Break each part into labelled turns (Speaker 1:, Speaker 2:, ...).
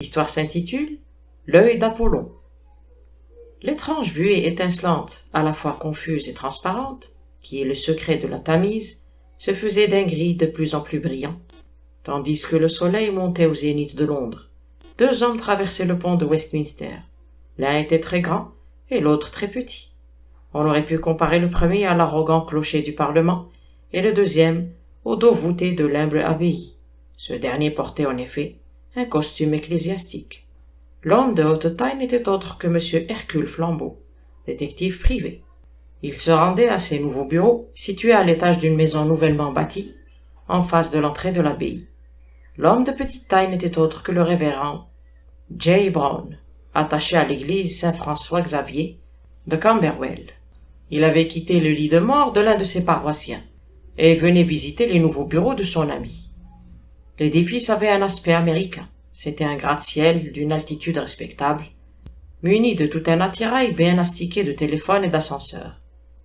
Speaker 1: L'histoire s'intitule « L'œil d'Apollon ». L'étrange buée étincelante, à la fois confuse et transparente, qui est le secret de la Tamise, se faisait d'un gris de plus en plus brillant, tandis que le soleil montait au zénith de Londres. Deux hommes traversaient le pont de Westminster. L'un était très grand et l'autre très petit. On aurait pu comparer le premier à l'arrogant clocher du Parlement et le deuxième au dos voûté de l'humble abbaye. Ce dernier portait en effet un costume ecclésiastique. L'homme de haute taille n'était autre que M. Hercule Flambeau, détective privé. Il se rendait à ses nouveaux bureaux, situés à l'étage d'une maison nouvellement bâtie, en face de l'entrée de l'abbaye. L'homme de petite taille n'était autre que le révérend J. Brown, attaché à l'église Saint-François-Xavier de Camberwell. Il avait quitté le lit de mort de l'un de ses paroissiens et venait visiter les nouveaux bureaux de son ami. L'édifice avait un aspect américain. C'était un gratte-ciel d'une altitude respectable, muni de tout un attirail bien astiqué de téléphones et d'ascenseurs.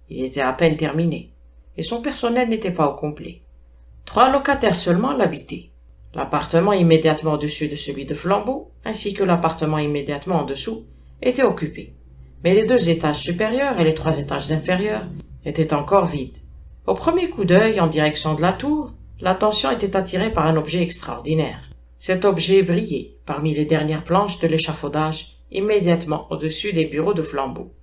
Speaker 1: Il était à peine terminé, et son personnel n'était pas au complet. 3 locataires seulement l'habitaient. L'appartement immédiatement au-dessus de celui de Flambeau, ainsi que l'appartement immédiatement en dessous, étaient occupés. Mais les 2 étages supérieurs et les 3 étages inférieurs étaient encore vides. Au premier coup d'œil en direction de la tour, l'attention était attirée par un objet extraordinaire. Cet objet brillait parmi les dernières planches de l'échafaudage immédiatement au-dessus des bureaux de Flambeau.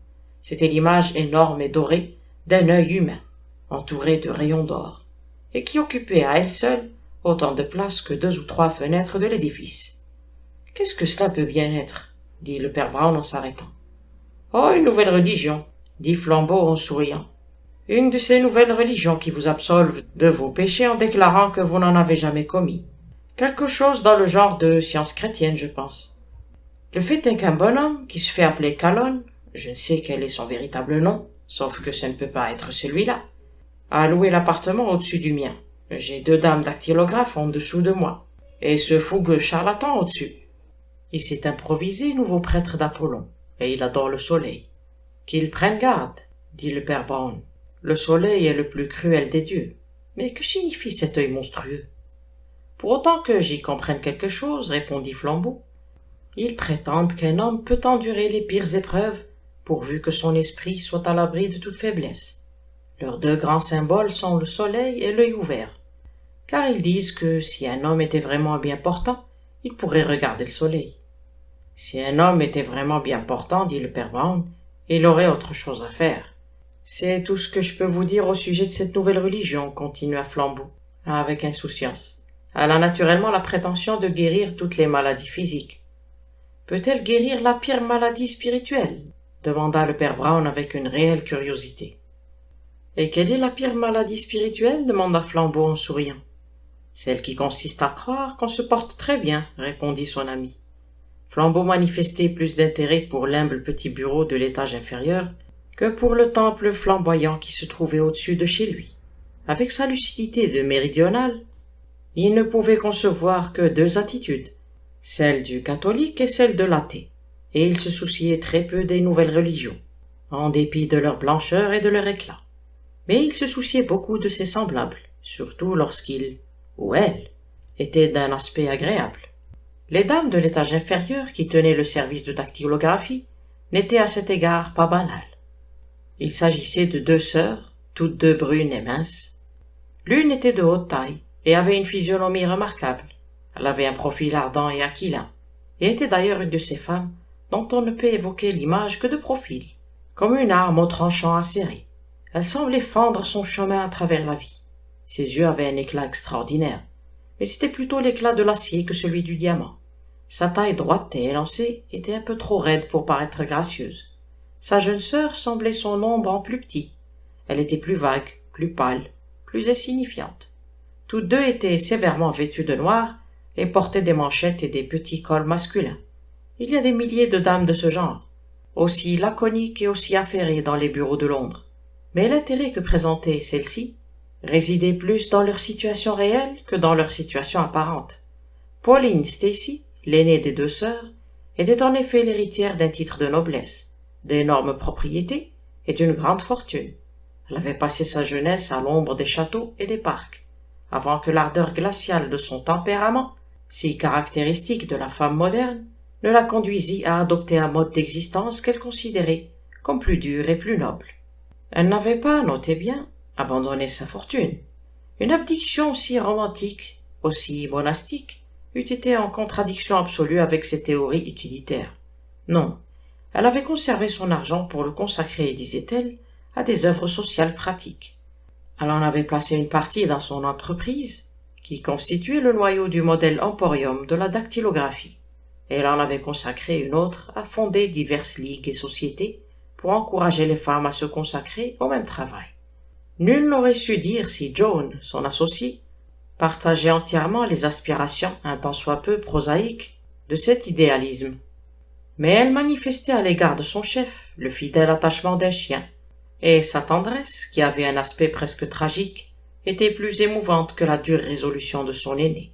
Speaker 1: C'était l'image énorme et dorée d'un œil humain, entouré de rayons d'or, et qui occupait à elle seule autant de place que 2 ou 3 fenêtres de l'édifice. « Qu'est-ce que cela peut bien être ?» dit le père Brown en s'arrêtant. « Oh, une nouvelle religion, » dit Flambeau en souriant. « Une de ces nouvelles religions qui vous absolvent de vos péchés en déclarant que vous n'en avez jamais commis. Quelque chose dans le genre de science chrétienne, je pense. Le fait est qu'un bonhomme qui se fait appeler Calonne, je ne sais quel est son véritable nom, sauf que ce ne peut pas être celui-là, a loué l'appartement au-dessus du mien. J'ai 2 dames dactylographes en dessous de moi, et ce fougueux charlatan au-dessus. Il s'est improvisé nouveau prêtre d'Apollon, et il adore le soleil. Qu'il prenne garde, dit le père Brown. Le soleil est le plus cruel des dieux. Mais que signifie cet œil monstrueux? Pour autant que j'y comprenne quelque chose, répondit Flambeau, ils prétendent qu'un homme peut endurer les pires épreuves, pourvu que son esprit soit à l'abri de toute faiblesse. Leurs 2 grands symboles sont le soleil et l'œil ouvert, car ils disent que si un homme était vraiment bien portant, il pourrait regarder le soleil. Si un homme était vraiment bien portant, dit le père Brown, il aurait autre chose à faire. C'est tout ce que je peux vous dire au sujet de cette nouvelle religion, continua Flambeau, avec insouciance. Elle a naturellement la prétention de guérir toutes les maladies physiques. Peut-elle guérir la pire maladie spirituelle? Demanda le père Brown avec une réelle curiosité. Et quelle est la pire maladie spirituelle? Demanda Flambeau en souriant. Celle qui consiste à croire qu'on se porte très bien, répondit son ami. Flambeau manifestait plus d'intérêt pour l'humble petit bureau de l'étage inférieur que pour le temple flamboyant qui se trouvait au-dessus de chez lui. Avec sa lucidité de méridional, il ne pouvait concevoir que 2 attitudes, celle du catholique et celle de l'athée, et il se souciait très peu des nouvelles religions, en dépit de leur blancheur et de leur éclat. Mais il se souciait beaucoup de ses semblables, surtout lorsqu'ils, ou elles, étaient d'un aspect agréable. Les dames de l'étage inférieur qui tenaient le service de dactylographie n'étaient à cet égard pas banales. Il s'agissait de 2 sœurs, toutes 2 brunes et minces. L'une était de haute taille et avait une physionomie remarquable. Elle avait un profil ardent et aquilin, et était d'ailleurs une de ces femmes dont on ne peut évoquer l'image que de profil, comme une arme au tranchant acéré. Elle semblait fendre son chemin à travers la vie. Ses yeux avaient un éclat extraordinaire, mais c'était plutôt l'éclat de l'acier que celui du diamant. Sa taille droite et élancée était un peu trop raide pour paraître gracieuse. Sa jeune sœur semblait son ombre en plus petit. Elle était plus vague, plus pâle, plus insignifiante. Toutes 2 étaient sévèrement vêtues de noir et portaient des manchettes et des petits cols masculins. Il y a des milliers de dames de ce genre, aussi laconiques et aussi affairées dans les bureaux de Londres. Mais l'intérêt que présentaient celles-ci résidait plus dans leur situation réelle que dans leur situation apparente. Pauline Stacy, l'aînée des 2 sœurs, était en effet l'héritière d'un titre de noblesse, d'énormes propriétés et d'une grande fortune. Elle avait passé sa jeunesse à l'ombre des châteaux et des parcs, avant que l'ardeur glaciale de son tempérament si caractéristique de la femme moderne, ne la conduisit à adopter un mode d'existence qu'elle considérait comme plus dur et plus noble. Elle n'avait pas, notez bien, abandonné sa fortune. Une abdiction aussi romantique, aussi monastique, eût été en contradiction absolue avec ses théories utilitaires. Non, elle avait conservé son argent pour le consacrer, disait-elle, à des œuvres sociales pratiques. Elle en avait placé une partie dans son entreprise, qui constituait le noyau du modèle emporium de la dactylographie, et elle en avait consacré une autre à fonder diverses ligues et sociétés pour encourager les femmes à se consacrer au même travail. Nul n'aurait su dire si Joan, son associé, partageait entièrement les aspirations un tant soit peu prosaïques de cet idéalisme. Mais elle manifestait à l'égard de son chef le fidèle attachement d'un chien, et sa tendresse, qui avait un aspect presque tragique, était plus émouvante que la dure résolution de son aîné.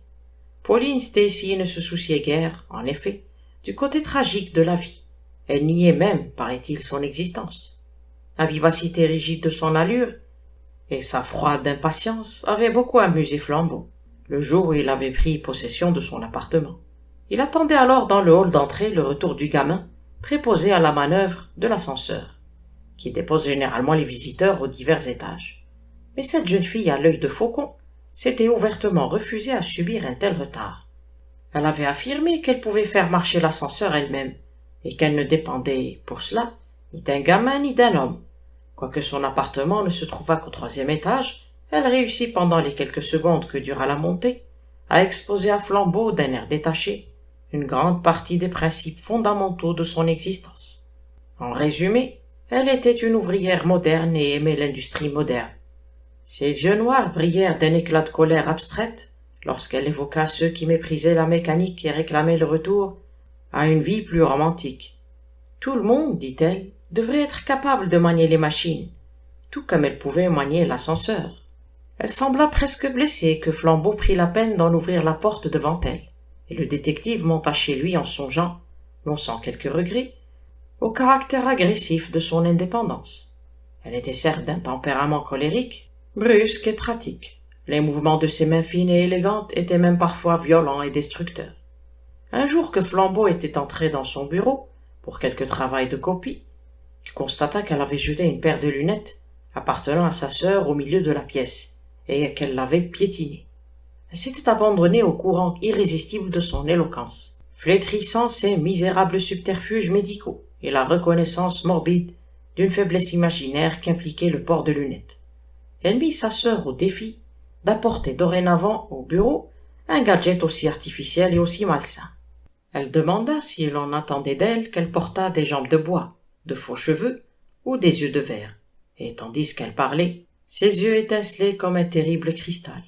Speaker 1: Pauline Stacey ne se souciait guère, en effet, du côté tragique de la vie. Elle niait même, paraît-il, son existence. La vivacité rigide de son allure et sa froide impatience avaient beaucoup amusé Flambeau, le jour où il avait pris possession de son appartement. Il attendait alors dans le hall d'entrée le retour du gamin, préposé à la manœuvre de l'ascenseur, qui dépose généralement les visiteurs aux divers étages. Mais cette jeune fille à l'œil de faucon s'était ouvertement refusée à subir un tel retard. Elle avait affirmé qu'elle pouvait faire marcher l'ascenseur elle-même, et qu'elle ne dépendait, pour cela, ni d'un gamin ni d'un homme. Quoique son appartement ne se trouvât qu'au 3e étage, elle réussit pendant les quelques secondes que dura la montée, à exposer à Flambeau d'un air détaché une grande partie des principes fondamentaux de son existence. En résumé, elle était une ouvrière moderne et aimait l'industrie moderne. Ses yeux noirs brillèrent d'un éclat de colère abstraite lorsqu'elle évoqua ceux qui méprisaient la mécanique et réclamaient le retour à une vie plus romantique. Tout le monde, dit-elle, devrait être capable de manier les machines, tout comme elle pouvait manier l'ascenseur. Elle sembla presque blessée que Flambeau prit la peine d'en ouvrir la porte devant elle, et le détective monta chez lui en songeant, non sans quelques regrets, au caractère agressif de son indépendance. Elle était certes d'un tempérament colérique, brusque et pratique. Les mouvements de ses mains fines et élégantes étaient même parfois violents et destructeurs. Un jour que Flambeau était entré dans son bureau, pour quelque travail de copie, il constata qu'elle avait jeté une paire de lunettes appartenant à sa sœur au milieu de la pièce, et qu'elle l'avait piétinée. Elle s'était abandonnée au courant irrésistible de son éloquence, flétrissant ces misérables subterfuges médicaux et la reconnaissance morbide d'une faiblesse imaginaire qu'impliquait le port de lunettes. Elle mit sa sœur au défi d'apporter dorénavant au bureau un gadget aussi artificiel et aussi malsain. Elle demanda si l'on attendait d'elle qu'elle portât des jambes de bois, de faux cheveux ou des yeux de verre, et tandis qu'elle parlait, ses yeux étincelaient comme un terrible cristal.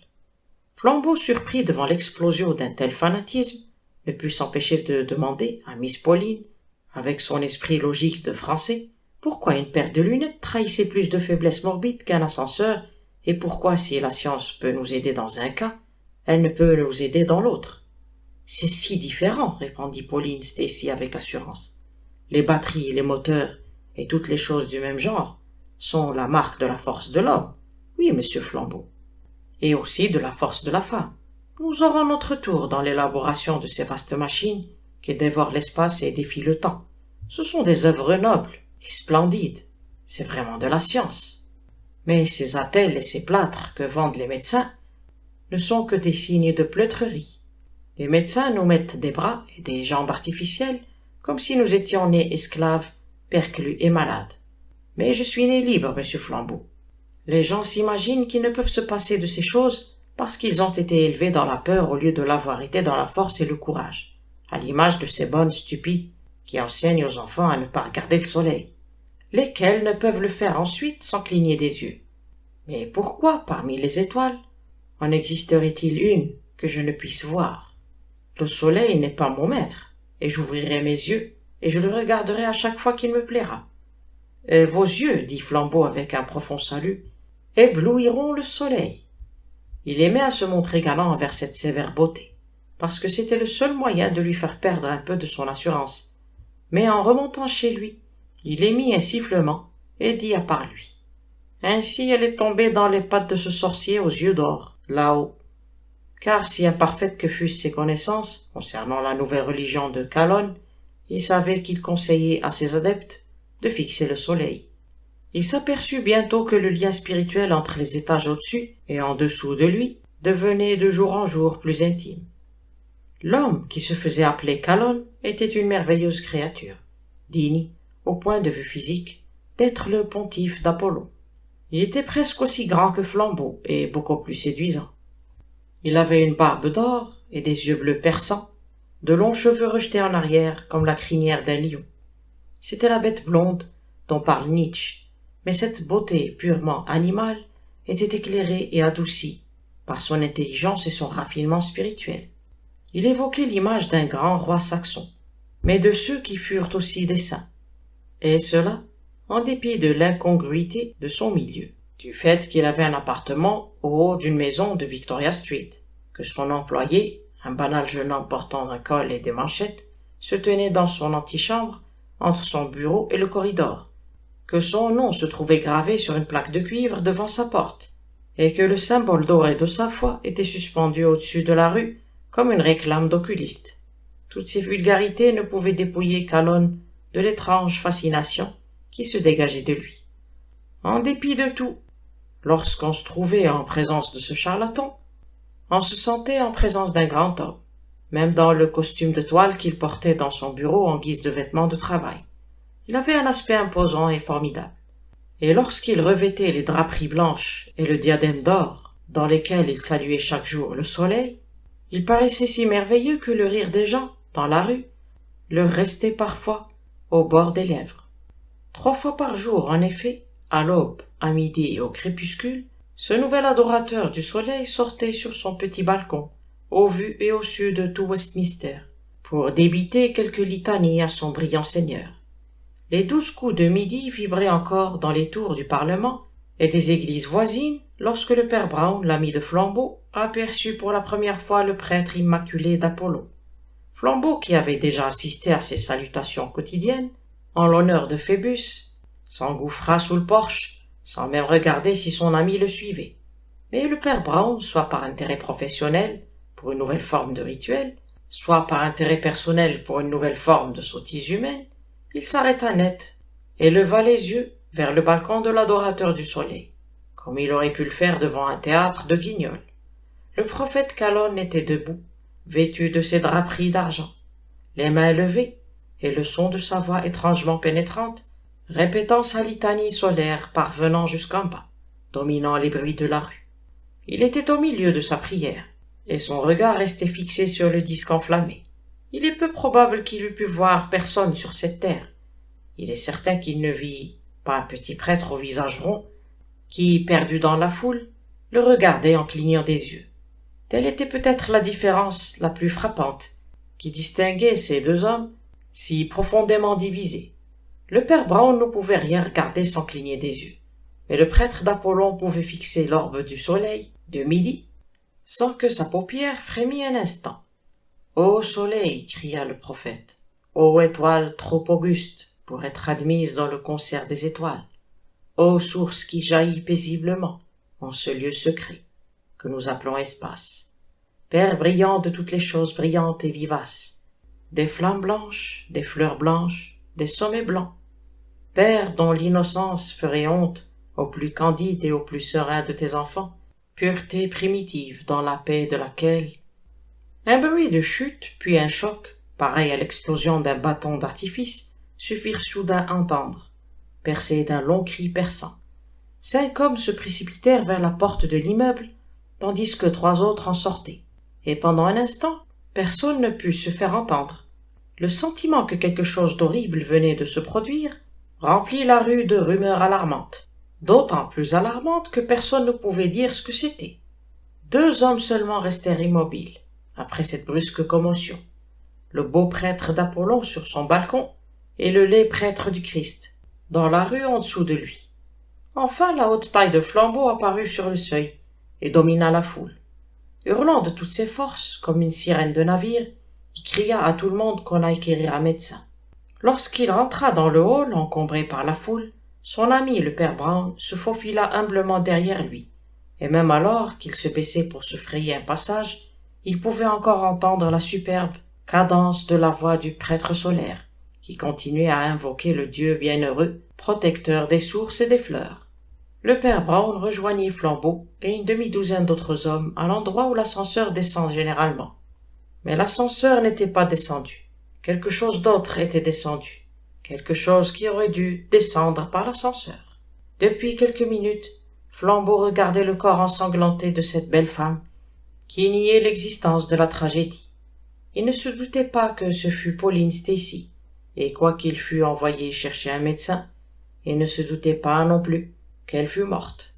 Speaker 1: Flambeau, surpris devant l'explosion d'un tel fanatisme, ne put s'empêcher de demander à Miss Pauline, avec son esprit logique de français, pourquoi une paire de lunettes trahissait plus de faiblesse morbide qu'un ascenseur, et pourquoi, si la science peut nous aider dans un cas, elle ne peut nous aider dans l'autre. C'est si différent, répondit Pauline Stacey avec assurance. Les batteries, les moteurs et toutes les choses du même genre sont la marque de la force de l'homme. Oui, monsieur Flambeau. Et aussi de la force de la femme. Nous aurons notre tour dans l'élaboration de ces vastes machines qui dévorent l'espace et défient le temps. Ce sont des œuvres nobles et splendides. C'est vraiment de la science. Mais ces attelles et ces plâtres que vendent les médecins ne sont que des signes de pleutrerie. Les médecins nous mettent des bras et des jambes artificielles comme si nous étions nés esclaves, perclus et malades. Mais je suis né libre, monsieur Flambeau. Les gens s'imaginent qu'ils ne peuvent se passer de ces choses parce qu'ils ont été élevés dans la peur au lieu de l'avoir été dans la force et le courage, à l'image de ces bonnes stupides qui enseignent aux enfants à ne pas regarder le soleil, lesquels ne peuvent le faire ensuite sans cligner des yeux. Mais pourquoi, parmi les étoiles, en existerait-il une que je ne puisse voir? Le soleil n'est pas mon maître, et j'ouvrirai mes yeux, et je le regarderai à chaque fois qu'il me plaira. Vos yeux, dit Flambeau avec un profond salut, éblouiront le soleil. Il aimait à se montrer galant envers cette sévère beauté, parce que c'était le seul moyen de lui faire perdre un peu de son assurance. Mais en remontant chez lui, il émit un sifflement et dit à part lui. Ainsi elle est tombée dans les pattes de ce sorcier aux yeux d'or, là-haut. car si imparfaites que fussent ses connaissances concernant la nouvelle religion de Kalon, il savait qu'il conseillait à ses adeptes de fixer le soleil. Il s'aperçut bientôt que le lien spirituel entre les étages au-dessus et en dessous de lui devenait de jour en jour plus intime. L'homme qui se faisait appeler Kalon était une merveilleuse créature, digne, au point de vue physique, d'être le pontife d'Apollon. Il était presque aussi grand que Flambeau et beaucoup plus séduisant. Il avait une barbe d'or et des yeux bleus perçants, de longs cheveux rejetés en arrière comme la crinière d'un lion. C'était la bête blonde dont parle Nietzsche, mais cette beauté purement animale était éclairée et adoucie par son intelligence et son raffinement spirituel. Il évoquait l'image d'un grand roi saxon, mais de ceux qui furent aussi des saints, et cela en dépit de l'incongruité de son milieu, du fait qu'il avait un appartement au haut d'une maison de Victoria Street, que son employé, un banal jeune homme portant un col et des manchettes, se tenait dans son antichambre entre son bureau et le corridor, que son nom se trouvait gravé sur une plaque de cuivre devant sa porte, et que le symbole doré de sa foi était suspendu au-dessus de la rue comme une réclame d'oculiste. Toutes ces vulgarités ne pouvaient dépouiller Kalon de l'étrange fascination qui se dégageait de lui. En dépit de tout, lorsqu'on se trouvait en présence de ce charlatan, on se sentait en présence d'un grand homme, même dans le costume de toile qu'il portait dans son bureau en guise de vêtements de travail. Il avait un aspect imposant et formidable. Et lorsqu'il revêtait les draperies blanches et le diadème d'or dans lesquels il saluait chaque jour le soleil, il paraissait si merveilleux que le rire des gens, dans la rue, leur restait parfois au bord des lèvres. 3 fois par jour, en effet, à l'aube, à midi et au crépuscule, ce nouvel adorateur du soleil sortait sur son petit balcon, au vu et au su de tout Westminster, pour débiter quelques litanies à son brillant seigneur. Les 12 coups de midi vibraient encore dans les tours du Parlement et des églises voisines lorsque le père Brown, l'ami de Flambeau, aperçut pour la première fois le prêtre immaculé d'Apollon. Flambeau, qui avait déjà assisté à ses salutations quotidiennes, en l'honneur de Phébus, s'engouffra sous le porche, sans même regarder si son ami le suivait. Mais le père Brown, soit par intérêt professionnel, pour une nouvelle forme de rituel, soit par intérêt personnel pour une nouvelle forme de sottise humaine, il s'arrêta net et leva les yeux vers le balcon de l'adorateur du soleil, comme il aurait pu le faire devant un théâtre de Guignol. Le prophète Kalon était debout, vêtu de ses draperies d'argent, les mains levées, et le son de sa voix étrangement pénétrante, répétant sa litanie solaire parvenant jusqu'en bas, dominant les bruits de la rue. Il était au milieu de sa prière, et son regard restait fixé sur le disque enflammé. Il est peu probable qu'il eût pu voir personne sur cette terre. Il est certain qu'il ne vit pas un petit prêtre au visage rond, qui, perdu dans la foule, le regardait en clignant des yeux. Telle était peut-être la différence la plus frappante, qui distinguait ces deux hommes si profondément divisés. Le père Brown ne pouvait rien regarder sans cligner des yeux, mais le prêtre d'Apollon pouvait fixer l'orbe du soleil, de midi, sans que sa paupière frémît un instant. « Ô soleil !» cria le prophète. « Ô étoile trop auguste pour être admise dans le concert des étoiles ! Ô source qui jaillit paisiblement en ce lieu secret que nous appelons espace! Père brillant de toutes les choses brillantes et vivaces, des flammes blanches, des fleurs blanches, des sommets blancs, Père dont l'innocence ferait honte au plus candide et au plus serein de tes enfants, pureté primitive dans la paix de laquelle... » Un bruit de chute, puis un choc, pareil à l'explosion d'un bâton d'artifice, se firent soudain entendre, percés d'un long cri perçant. 5 hommes se précipitèrent vers la porte de l'immeuble, tandis que 3 autres en sortaient, et pendant un instant, personne ne put se faire entendre. Le sentiment que quelque chose d'horrible venait de se produire remplit la rue de rumeurs alarmantes, d'autant plus alarmantes que personne ne pouvait dire ce que c'était. 2 hommes seulement restèrent immobiles, après cette brusque commotion, le beau prêtre d'Apollon sur son balcon et le laid prêtre du Christ, dans la rue en dessous de lui. Enfin, la haute taille de Flambeau apparut sur le seuil et domina la foule. Hurlant de toutes ses forces, comme une sirène de navire, il cria à tout le monde qu'on aille quérir un médecin. Lorsqu'il rentra dans le hall, encombré par la foule, son ami le père Brown se faufila humblement derrière lui, et même alors qu'il se baissait pour se frayer un passage, il pouvait encore entendre la superbe cadence de la voix du prêtre solaire, qui continuait à invoquer le Dieu bienheureux, protecteur des sources et des fleurs. Le père Brown rejoignit Flambeau et une demi-douzaine d'autres hommes à l'endroit où l'ascenseur descend généralement. Mais l'ascenseur n'était pas descendu. Quelque chose d'autre était descendu. Quelque chose qui aurait dû descendre par l'ascenseur. Depuis quelques minutes, Flambeau regardait le corps ensanglanté de cette belle femme, qui niait l'existence de la tragédie. Il ne se doutait pas que ce fût Pauline Stacy, et quoiqu'il fût envoyé chercher un médecin, il ne se doutait pas non plus qu'elle fût morte.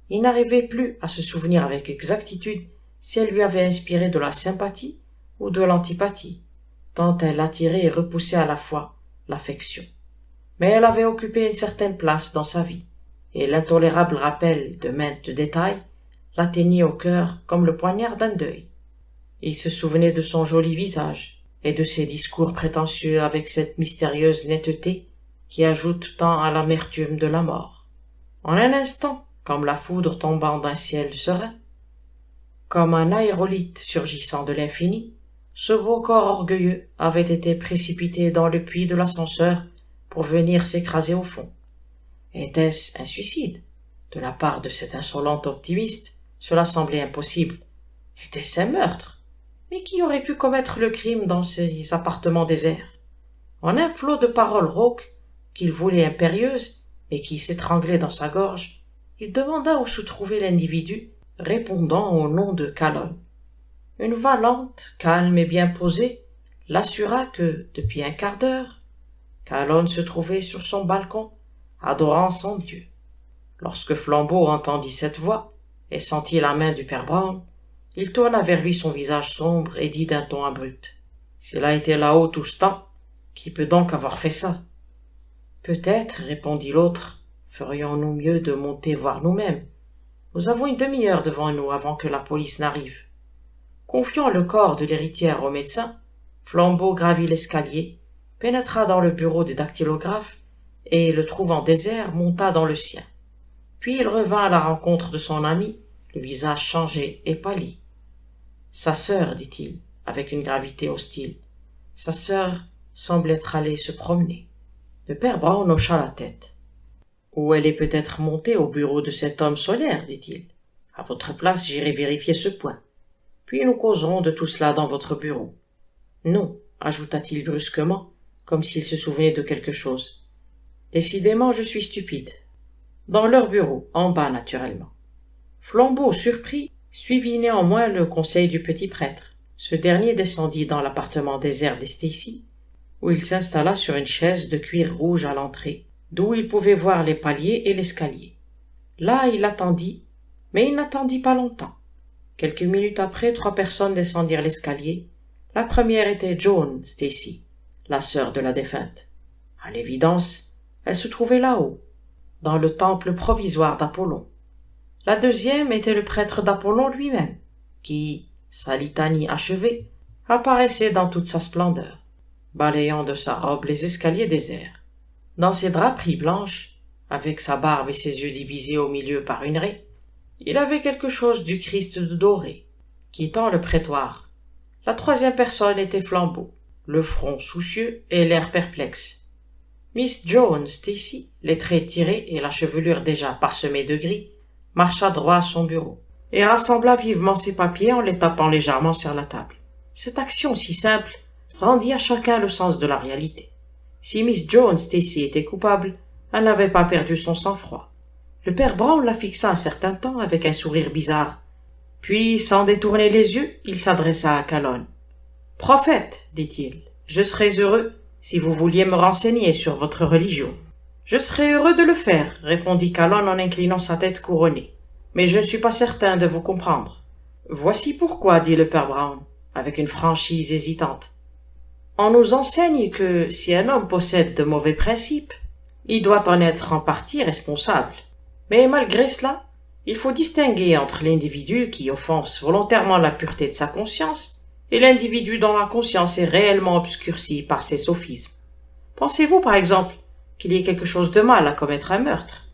Speaker 1: Il n'arrivait plus à se souvenir avec exactitude si elle lui avait inspiré de la sympathie ou de l'antipathie, tant elle attirait et repoussait à la fois l'affection. Mais elle avait occupé une certaine place dans sa vie, et l'intolérable rappel de maintes détails l'atteignait au cœur comme le poignard d'un deuil. Il se souvenait de son joli visage et de ses discours prétentieux avec cette mystérieuse netteté qui ajoute tant à l'amertume de la mort. En un instant, comme la foudre tombant d'un ciel serein, comme un aérolithe surgissant de l'infini, ce beau corps orgueilleux avait été précipité dans le puits de l'ascenseur pour venir s'écraser au fond. Était-ce un suicide? De la part de cet insolent optimiste, cela semblait impossible. Était-ce un meurtre? Mais qui aurait pu commettre le crime dans ces appartements déserts? En un flot de paroles rauques, qu'il voulait impérieuses, et qui s'étranglaient dans sa gorge, il demanda où se trouvait l'individu, répondant au nom de Calonne. Une voix lente, calme et bien posée, l'assura que, depuis un quart d'heure, Calonne se trouvait sur son balcon, adorant son Dieu. Lorsque Flambeau entendit cette voix, et sentit la main du père Brown, il tourna vers lui son visage sombre et dit d'un ton abrupt. « S'il a été là-haut tout ce temps, qui peut donc avoir fait ça? »« Peut-être, répondit l'autre, ferions-nous mieux de monter voir nous-mêmes. Nous avons une demi-heure devant nous avant que la police n'arrive. » Confiant le corps de l'héritière au médecin, Flambeau gravit l'escalier, pénétra dans le bureau des dactylographes et, le trouvant désert, monta dans le sien. Puis il revint à la rencontre de son ami, le visage changé et pâli. « Sa sœur, dit-il, avec une gravité hostile. Sa sœur semble être allée se promener. » Le père Brown hocha la tête. « Ou elle est peut-être montée au bureau de cet homme solaire, dit-il. À votre place, j'irai vérifier ce point. Puis nous causerons de tout cela dans votre bureau. »« Non, ajouta-t-il brusquement, comme s'il se souvenait de quelque chose. Décidément, je suis stupide. Dans leur bureau, en bas naturellement. » Flambeau, surpris, suivit néanmoins le conseil du petit prêtre. Ce dernier descendit dans l'appartement désert des Stacy, où il s'installa sur une chaise de cuir rouge à l'entrée, d'où il pouvait voir les paliers et l'escalier. Là, il attendit, mais il n'attendit pas longtemps. Quelques minutes après, 3 personnes descendirent l'escalier. La première était Joan Stacy, la sœur de la défunte. À l'évidence, elle se trouvait là-haut, dans le temple provisoire d'Apollon. La deuxième était le prêtre d'Apollon lui-même, qui, sa litanie achevée, apparaissait dans toute sa splendeur, balayant de sa robe les escaliers déserts. Dans ses draperies blanches, avec sa barbe et ses yeux divisés au milieu par une raie, il avait quelque chose du Christ de doré. Quittant le prétoire, la troisième personne était Flambeau, le front soucieux et l'air perplexe. Miss Joan Stacy, les traits tirés et la chevelure déjà parsemée de gris, marcha droit à son bureau et rassembla vivement ses papiers en les tapant légèrement sur la table. Cette action si simple rendit à chacun le sens de la réalité. Si Miss Joan Stacy était coupable, elle n'avait pas perdu son sang-froid. Le père Brown la fixa un certain temps avec un sourire bizarre. Puis, sans détourner les yeux, il s'adressa à Calonne. « Prophète, dit-il, je serais heureux si vous vouliez me renseigner sur votre religion. »« Je serais heureux de le faire, répondit Calonne en inclinant sa tête couronnée. Mais je ne suis pas certain de vous comprendre. »« Voici pourquoi, dit le père Brown, avec une franchise hésitante. On nous enseigne que si un homme possède de mauvais principes, il doit en être en partie responsable. Mais malgré cela, il faut distinguer entre l'individu qui offense volontairement la pureté de sa conscience et l'individu dont la conscience est réellement obscurcie par ses sophismes. Pensez-vous, par exemple, qu'il y ait quelque chose de mal à commettre un meurtre?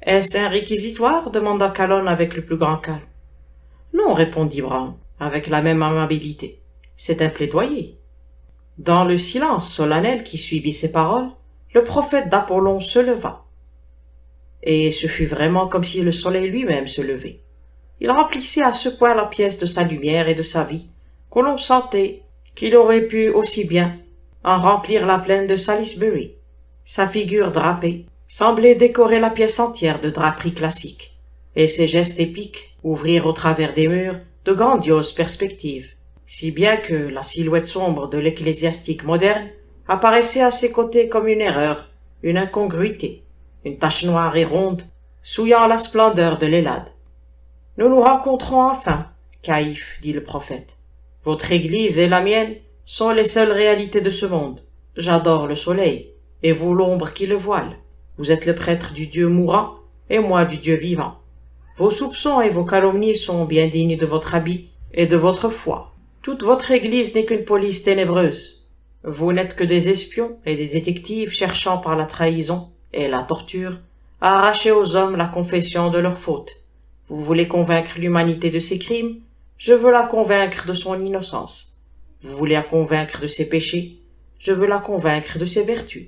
Speaker 1: Est-ce un réquisitoire? Demanda Calonne avec le plus grand calme. Non, répondit Brown. avec la même amabilité. C'est un plaidoyer. Dans le silence solennel qui suivit ces paroles, le prophète d'Apollon se leva. Et ce fut vraiment comme si le soleil lui-même se levait. Il remplissait à ce point la pièce de sa lumière et de sa vie, que l'on sentait qu'il aurait pu aussi bien en remplir la plaine de Salisbury. Sa figure drapée semblait décorer la pièce entière de draperies classiques, et ses gestes épiques ouvrirent au travers des murs de grandioses perspectives, si bien que la silhouette sombre de l'ecclésiastique moderne apparaissait à ses côtés comme une erreur, une incongruité, une tache noire et ronde, souillant la splendeur de l'Hélade. « Nous nous rencontrons enfin, Caïphe, dit le prophète. Votre église et la mienne sont les seules réalités de ce monde. J'adore le soleil, et vous l'ombre qui le voile. Vous êtes le prêtre du Dieu mourant, et moi du Dieu vivant. Vos soupçons et vos calomnies sont bien dignes de votre habit et de votre foi. Toute votre église n'est qu'une police ténébreuse. Vous n'êtes que des espions et des détectives cherchant par la trahison et la torture à arracher aux hommes la confession de leurs fautes. Vous voulez convaincre l'humanité de ses crimes, je veux la convaincre de son innocence. Vous voulez la convaincre de ses péchés, je veux la convaincre de ses vertus.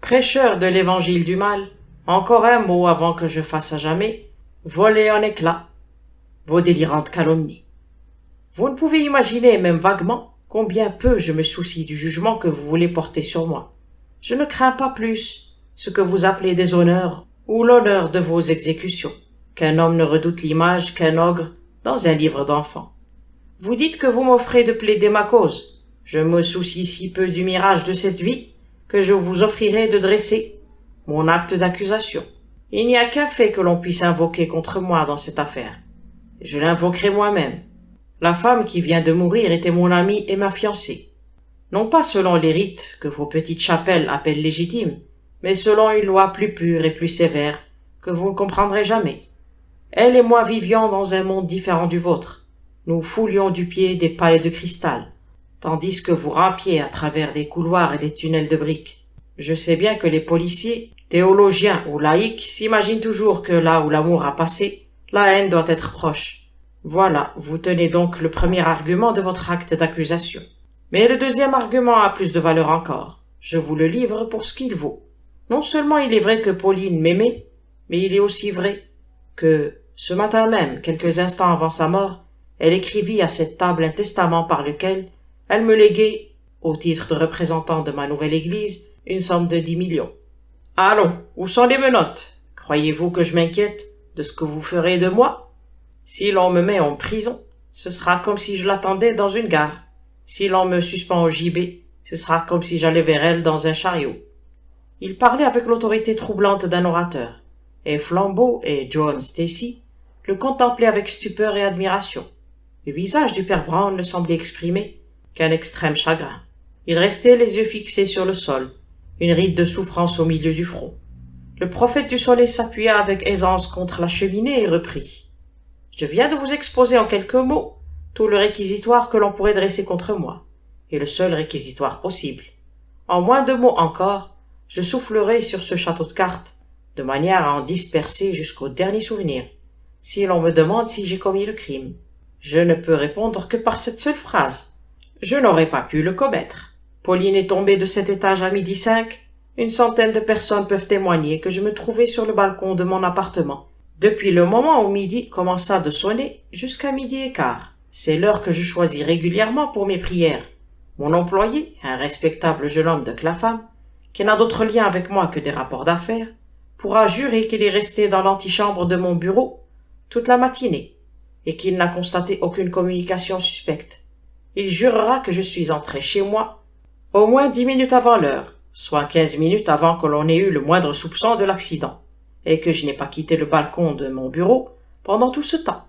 Speaker 1: Prêcheur de l'évangile du mal, encore un mot avant que je fasse à jamais voler en éclats vos délirantes calomnies. Vous ne pouvez imaginer, même vaguement, combien peu je me soucie du jugement que vous voulez porter sur moi. Je ne crains pas plus ce que vous appelez des honneurs ou l'honneur de vos exécutions, qu'un homme ne redoute l'image qu'un ogre dans un livre d'enfants. Vous dites que vous m'offrez de plaider ma cause. Je me soucie si peu du mirage de cette vie que je vous offrirai de dresser mon acte d'accusation. Il n'y a qu'un fait que l'on puisse invoquer contre moi dans cette affaire. Je l'invoquerai moi-même. La femme qui vient de mourir était mon amie et ma fiancée. Non pas selon les rites que vos petites chapelles appellent légitimes, mais selon une loi plus pure et plus sévère que vous ne comprendrez jamais. Elle et moi vivions dans un monde différent du vôtre. Nous foulions du pied des palais de cristal, tandis que vous rampiez à travers des couloirs et des tunnels de briques. Je sais bien que les policiers, théologiens ou laïcs s'imaginent toujours que là où l'amour a passé, la haine doit être proche. Voilà, vous tenez donc le premier argument de votre acte d'accusation. Mais le deuxième argument a plus de valeur encore. Je vous le livre pour ce qu'il vaut. Non seulement il est vrai que Pauline m'aimait, mais il est aussi vrai que, ce matin même, quelques instants avant sa mort, elle écrivit à cette table un testament par lequel elle me léguait, au titre de représentant de ma nouvelle église, une somme de 10 millions. Allons, où sont les menottes? Croyez-vous que je m'inquiète de ce que vous ferez de moi? Si l'on me met en prison, ce sera comme si je l'attendais dans une gare. Si l'on me suspend au gibet, ce sera comme si j'allais vers elle dans un chariot. Il parlait avec l'autorité troublante d'un orateur, et Flambeau et John Stacy le contemplaient avec stupeur et admiration. Le visage du père Brown ne semblait exprimer qu'un extrême chagrin. Il restait les yeux fixés sur le sol, une ride de souffrance au milieu du front. Le prophète du soleil s'appuya avec aisance contre la cheminée et reprit. « Je viens de vous exposer en quelques mots tout le réquisitoire que l'on pourrait dresser contre moi, et le seul réquisitoire possible. En moins de mots encore, je soufflerai sur ce château de cartes, de manière à en disperser jusqu'au dernier souvenir, si l'on me demande si j'ai commis le crime. Je ne peux répondre que par cette seule phrase. Je n'aurais pas pu le commettre. Pauline est tombée de cet étage à 12h05. Une centaine de personnes peuvent témoigner que je me trouvais sur le balcon de mon appartement, depuis le moment où midi commença de sonner jusqu'à 12h15. C'est l'heure que je choisis régulièrement pour mes prières. Mon employé, un respectable jeune homme de Clapham, qui n'a d'autre lien avec moi que des rapports d'affaires, pourra jurer qu'il est resté dans l'antichambre de mon bureau toute la matinée et qu'il n'a constaté aucune communication suspecte. Il jurera que je suis entré chez moi au moins 10 minutes avant l'heure, soit 15 minutes avant que l'on ait eu le moindre soupçon de l'accident, et que je n'ai pas quitté le balcon de mon bureau pendant tout ce temps.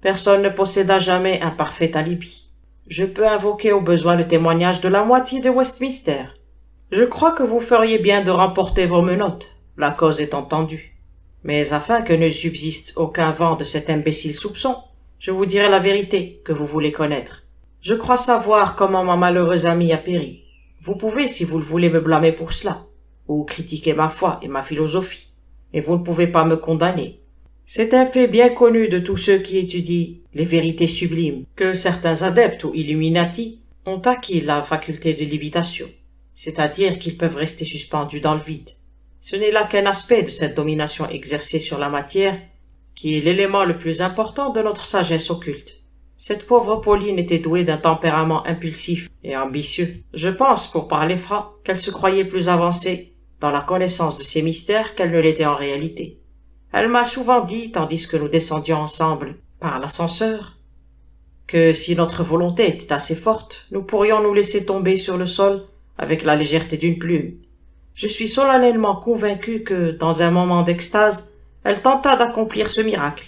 Speaker 1: Personne ne posséda jamais un parfait alibi. Je peux invoquer au besoin le témoignage de la moitié de Westminster. Je crois que vous feriez bien de remporter vos menottes, la cause est entendue. Mais afin que ne subsiste aucun vent de cet imbécile soupçon, je vous dirai la vérité que vous voulez connaître. Je crois savoir comment ma malheureuse amie a péri. Vous pouvez, si vous le voulez, me blâmer pour cela, ou critiquer ma foi et ma philosophie, et vous ne pouvez pas me condamner. C'est un fait bien connu de tous ceux qui étudient les vérités sublimes, que certains adeptes ou illuminati ont acquis la faculté de lévitation, c'est-à-dire qu'ils peuvent rester suspendus dans le vide. Ce n'est là qu'un aspect de cette domination exercée sur la matière qui est l'élément le plus important de notre sagesse occulte. Cette pauvre Pauline était douée d'un tempérament impulsif et ambitieux. Je pense, pour parler franc, qu'elle se croyait plus avancée dans la connaissance de ces mystères qu'elle ne l'était en réalité. Elle m'a souvent dit, tandis que nous descendions ensemble par l'ascenseur, que si notre volonté était assez forte, nous pourrions nous laisser tomber sur le sol avec la légèreté d'une plume. Je suis solennellement convaincu que, dans un moment d'extase, elle tenta d'accomplir ce miracle.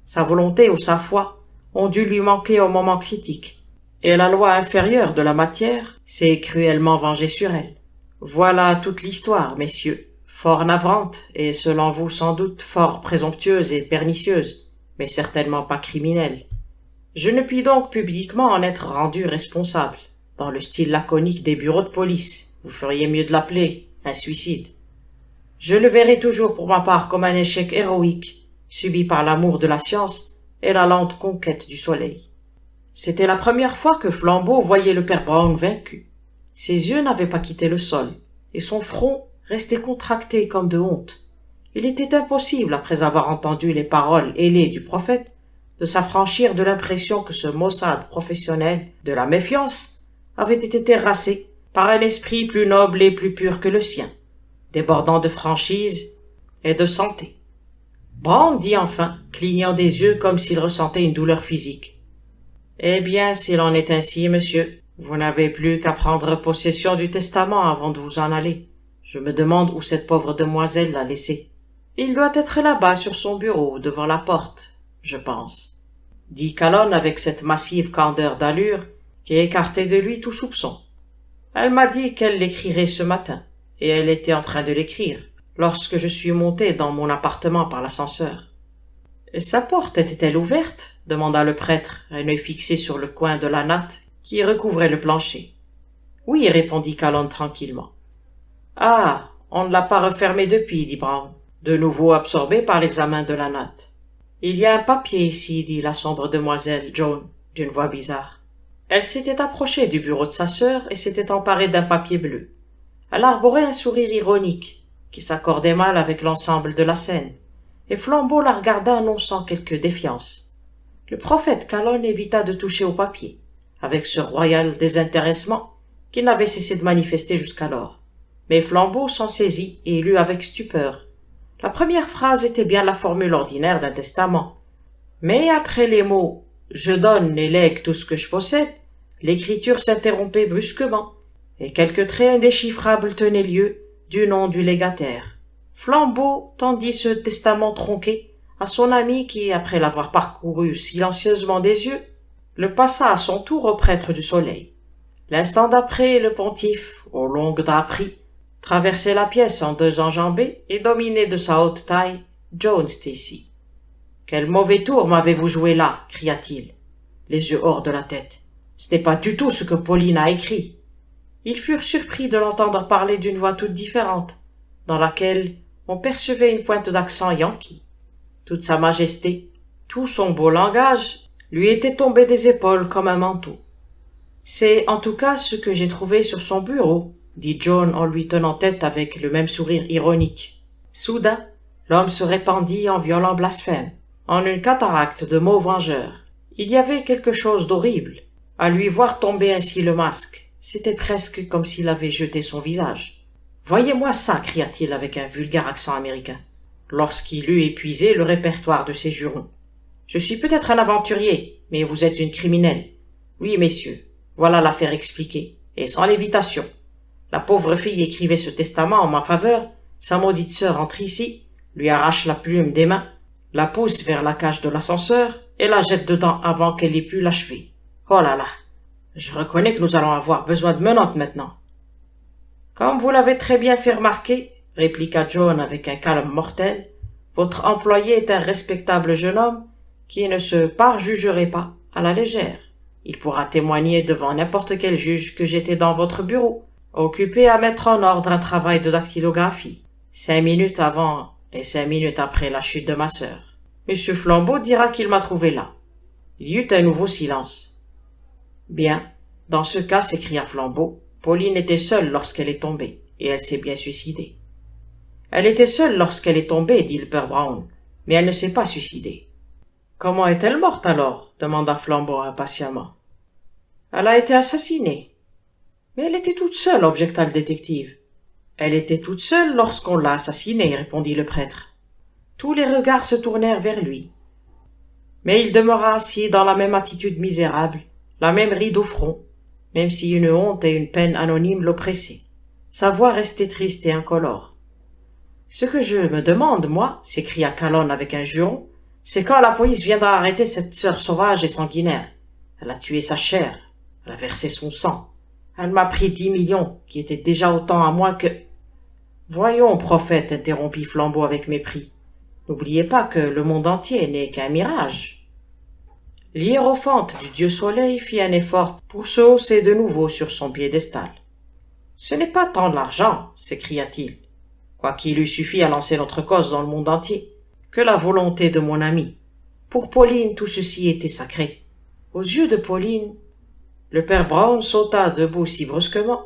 Speaker 1: Sa volonté ou sa foi ont dû lui manquer au moment critique, et la loi inférieure de la matière s'est cruellement vengée sur elle. Voilà toute l'histoire, messieurs, fort navrante, et selon vous sans doute fort présomptueuse et pernicieuse, mais certainement pas criminelle. Je ne puis donc publiquement en être rendu responsable, dans le style laconique des bureaux de police. Vous feriez mieux de l'appeler un suicide. Je le verrai toujours pour ma part comme un échec héroïque, subi par l'amour de la science et la lente conquête du soleil. C'était la première fois que Flambeau voyait le père Brown vaincu. Ses yeux n'avaient pas quitté le sol, et son front restait contracté comme de honte. Il était impossible, après avoir entendu les paroles ailées du prophète, de s'affranchir de l'impression que ce maussade professionnel de la méfiance avait été terrassé par un esprit plus noble et plus pur que le sien, débordant de franchise et de santé. Brown dit enfin, clignant des yeux comme s'il ressentait une douleur physique. « Eh bien, s'il en est ainsi, monsieur, vous n'avez plus qu'à prendre possession du testament avant de vous en aller. Je me demande où cette pauvre demoiselle l'a laissé. Il doit être là-bas sur son bureau, devant la porte, je pense, » dit Calonne avec cette massive candeur d'allure qui écartait de lui tout soupçon. « Elle m'a dit qu'elle l'écrirait ce matin, et elle était en train de l'écrire lorsque je suis monté dans mon appartement par l'ascenseur. »« Sa porte était-elle ouverte ?» demanda le prêtre, un œil fixé sur le coin de la natte qui recouvrait le plancher. « Oui, » répondit Calonne tranquillement. « Ah, on ne l'a pas refermée depuis, » dit Brown, de nouveau absorbé par l'examen de la natte. « Il y a un papier ici, » dit la sombre demoiselle Joan, d'une voix bizarre. Elle s'était approchée du bureau de sa sœur et s'était emparée d'un papier bleu. Elle arborait un sourire ironique qui s'accordait mal avec l'ensemble de la scène, et Flambeau la regarda annonçant quelque défiance. Le prophète Calonne évita de toucher au papier, avec ce royal désintéressement qu'il n'avait cessé de manifester jusqu'alors. Mais Flambeau s'en saisit et lut avec stupeur. La première phrase était bien la formule ordinaire d'un testament. Mais après les mots « je donne et lègue tout ce que je possède », l'écriture s'interrompait brusquement, et quelques traits indéchiffrables tenaient lieu du nom du légataire. Flambeau tendit ce testament tronqué à son ami qui, après l'avoir parcouru silencieusement des yeux, le passa à son tour au prêtre du soleil. L'instant d'après, le pontife, aux longues draperies, traversait la pièce en deux enjambées et dominait de sa haute taille Joan Stacy. « Quel mauvais tour m'avez-vous joué là » cria-t-il, les yeux hors de la tête. « Ce n'est pas du tout ce que Pauline a écrit. » Ils furent surpris de l'entendre parler d'une voix toute différente, dans laquelle on percevait une pointe d'accent yankee. Toute sa majesté, tout son beau langage, lui était tombé des épaules comme un manteau. « C'est en tout cas ce que j'ai trouvé sur son bureau, » dit Joan en lui tenant tête avec le même sourire ironique. Soudain, l'homme se répandit en violents blasphèmes, en une cataracte de mots vengeurs. Il y avait quelque chose d'horrible à lui voir tomber ainsi le masque. C'était presque comme s'il avait jeté son visage. « Voyez-moi ça » cria-t-il avec un vulgaire accent américain, lorsqu'il eut épuisé le répertoire de ses jurons. « Je suis peut-être un aventurier, mais vous êtes une criminelle. Oui, messieurs, voilà l'affaire expliquée, et sans lévitation. La pauvre fille écrivait ce testament en ma faveur, sa maudite sœur entre ici, lui arrache la plume des mains, la pousse vers la cage de l'ascenseur et la jette dedans avant qu'elle ait pu l'achever. Oh là là! Je reconnais que nous allons avoir besoin de menottes maintenant. »« Comme vous l'avez très bien fait remarquer, » répliqua Joan avec un calme mortel, « votre employé est un respectable jeune homme qui ne se parjugerait pas à la légère. Il pourra témoigner devant n'importe quel juge que j'étais dans votre bureau, occupé à mettre en ordre un travail de dactylographie, 5 minutes avant et 5 minutes après la chute de ma sœur. Monsieur Flambeau dira qu'il m'a trouvé là. » Il y eut un nouveau silence. Bien, dans ce cas, s'écria Flambeau, Pauline était seule lorsqu'elle est tombée, et elle s'est bien suicidée. Elle était seule lorsqu'elle est tombée, dit le père Brown, mais elle ne s'est pas suicidée. Comment est-elle morte alors? Demanda Flambeau impatiemment. Elle a été assassinée. Mais elle était toute seule, objecta le détective. Elle était toute seule lorsqu'on l'a assassinée, répondit le prêtre. Tous les regards se tournèrent vers lui. Mais il demeura assis dans la même attitude misérable, la même ride au front, même si une honte et une peine anonyme l'oppressaient. Sa voix restait triste et incolore. Ce que je me demande, moi, s'écria Calonne avec un juron, c'est quand la police viendra arrêter cette sœur sauvage et sanguinaire. Elle a tué sa chair, elle a versé son sang. Elle m'a pris 10 millions, qui étaient déjà autant à moi que... Voyons, prophète, interrompit Flambeau avec mépris. N'oubliez pas que le monde entier n'est qu'un mirage. L'hiérophante du dieu soleil fit un effort pour se hausser de nouveau sur son piédestal. Ce n'est pas tant de l'argent, s'écria-t-il, quoiqu'il eût suffi à lancer notre cause dans le monde entier, que la volonté de mon ami. Pour Pauline, tout ceci était sacré. Aux yeux de Pauline, le père Brown sauta debout si brusquement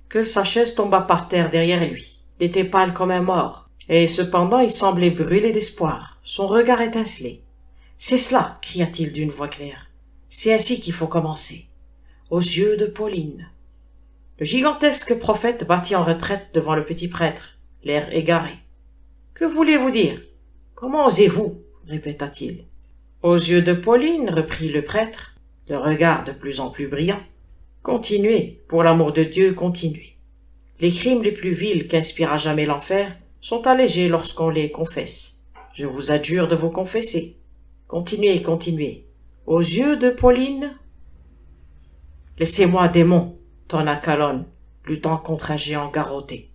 Speaker 1: que sa chaise tomba par terre derrière lui. Il était pâle comme un mort, et cependant il semblait brûler d'espoir. Son regard étincelait. « C'est cela !» cria-t-il d'une voix claire. « C'est ainsi qu'il faut commencer. Aux yeux de Pauline. » Le gigantesque prophète battit en retraite devant le petit prêtre, l'air égaré. « Que voulez-vous dire? Comment osez-vous » répéta-t-il. « Aux yeux de Pauline, reprit le prêtre, le regard de plus en plus brillant. Continuez, pour l'amour de Dieu, continuez. Les crimes les plus vils qu'inspira jamais l'enfer sont allégés lorsqu'on les confesse. Je vous adjure de vous confesser. Continuez, continuez. Aux yeux de Pauline... Laissez-moi, démon, tonna Calonne, luttant contre un géant garrotté.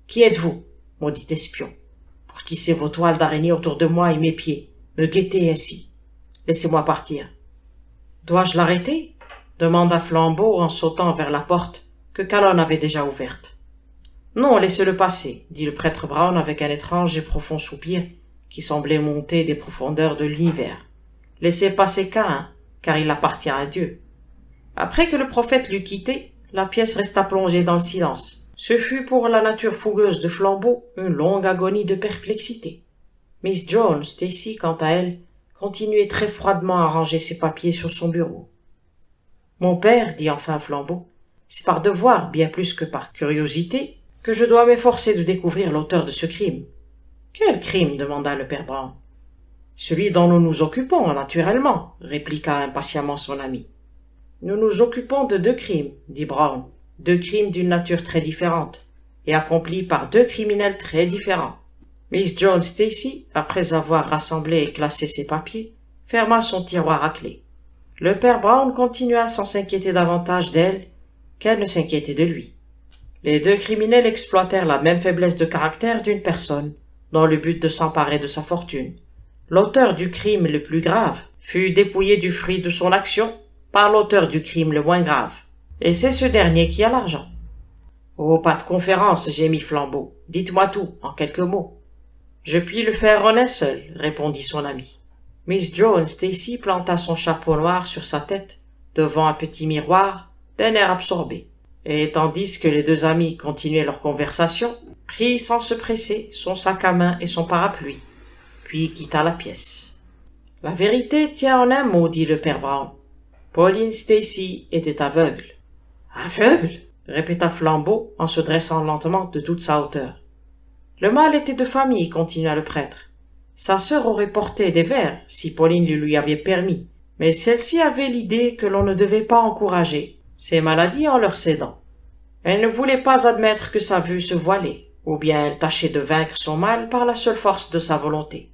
Speaker 1: Qui êtes-vous, maudit espion, pour tisser vos toiles d'araignée autour de moi et mes pieds, me guetter ainsi? Laissez-moi partir. Dois-je l'arrêter? Demanda Flambeau en sautant vers la porte que Calonne avait déjà ouverte. Non, laissez-le passer, dit le prêtre Brown avec un étrange et profond soupir qui semblait monter des profondeurs de l'univers. Laissez passer Caïn, car il appartient à Dieu. Après que le prophète l'eut quitté, la pièce resta plongée dans le silence. Ce fut pour la nature fougueuse de Flambeau une longue agonie de perplexité. Miss Jones, Stacy, quant à elle, continuait très froidement à ranger ses papiers sur son bureau. « Mon père, dit enfin Flambeau, c'est par devoir bien plus que par curiosité que je dois m'efforcer de découvrir l'auteur de ce crime. »« Quel crime ?» demanda le père Brown. « Celui dont nous nous occupons, naturellement, » répliqua impatiemment son ami. « Nous nous occupons de 2 crimes, dit Brown, 2 crimes d'une nature très différente, et accomplis par 2 criminels très différents. » Miss Jones Stacy, après avoir rassemblé et classé ses papiers, ferma son tiroir à clé. Le père Brown continua sans s'inquiéter davantage d'elle qu'elle ne s'inquiétait de lui. Les 2 criminels exploitèrent la même faiblesse de caractère d'une personne, dans le but de s'emparer de sa fortune. L'auteur du crime le plus grave fut dépouillé du fruit de son action par l'auteur du crime le moins grave, et c'est ce dernier qui a l'argent. « Oh, pas de conférence, gémit Flambeau. Dites-moi tout, en quelques mots. »« Je puis le faire en un seul, » répondit son ami. Miss Jones Stacy planta son chapeau noir sur sa tête, devant un petit miroir, d'un air absorbé, et tandis que les 2 amis continuaient leur conversation, prit sans se presser son sac à main et son parapluie, puis quitta la pièce. « La vérité tient en un mot, dit le père Brown. Pauline Stacy était aveugle. »« Aveugle ?» répéta Flambeau en se dressant lentement de toute sa hauteur. « Le mal était de famille, continua le prêtre. Sa sœur aurait porté des vers si Pauline le lui avait permis, mais celle-ci avait l'idée que l'on ne devait pas encourager ces maladies en leur cédant. Elle ne voulait pas admettre que sa vue se voilait, ou bien elle tâchait de vaincre son mal par la seule force de sa volonté.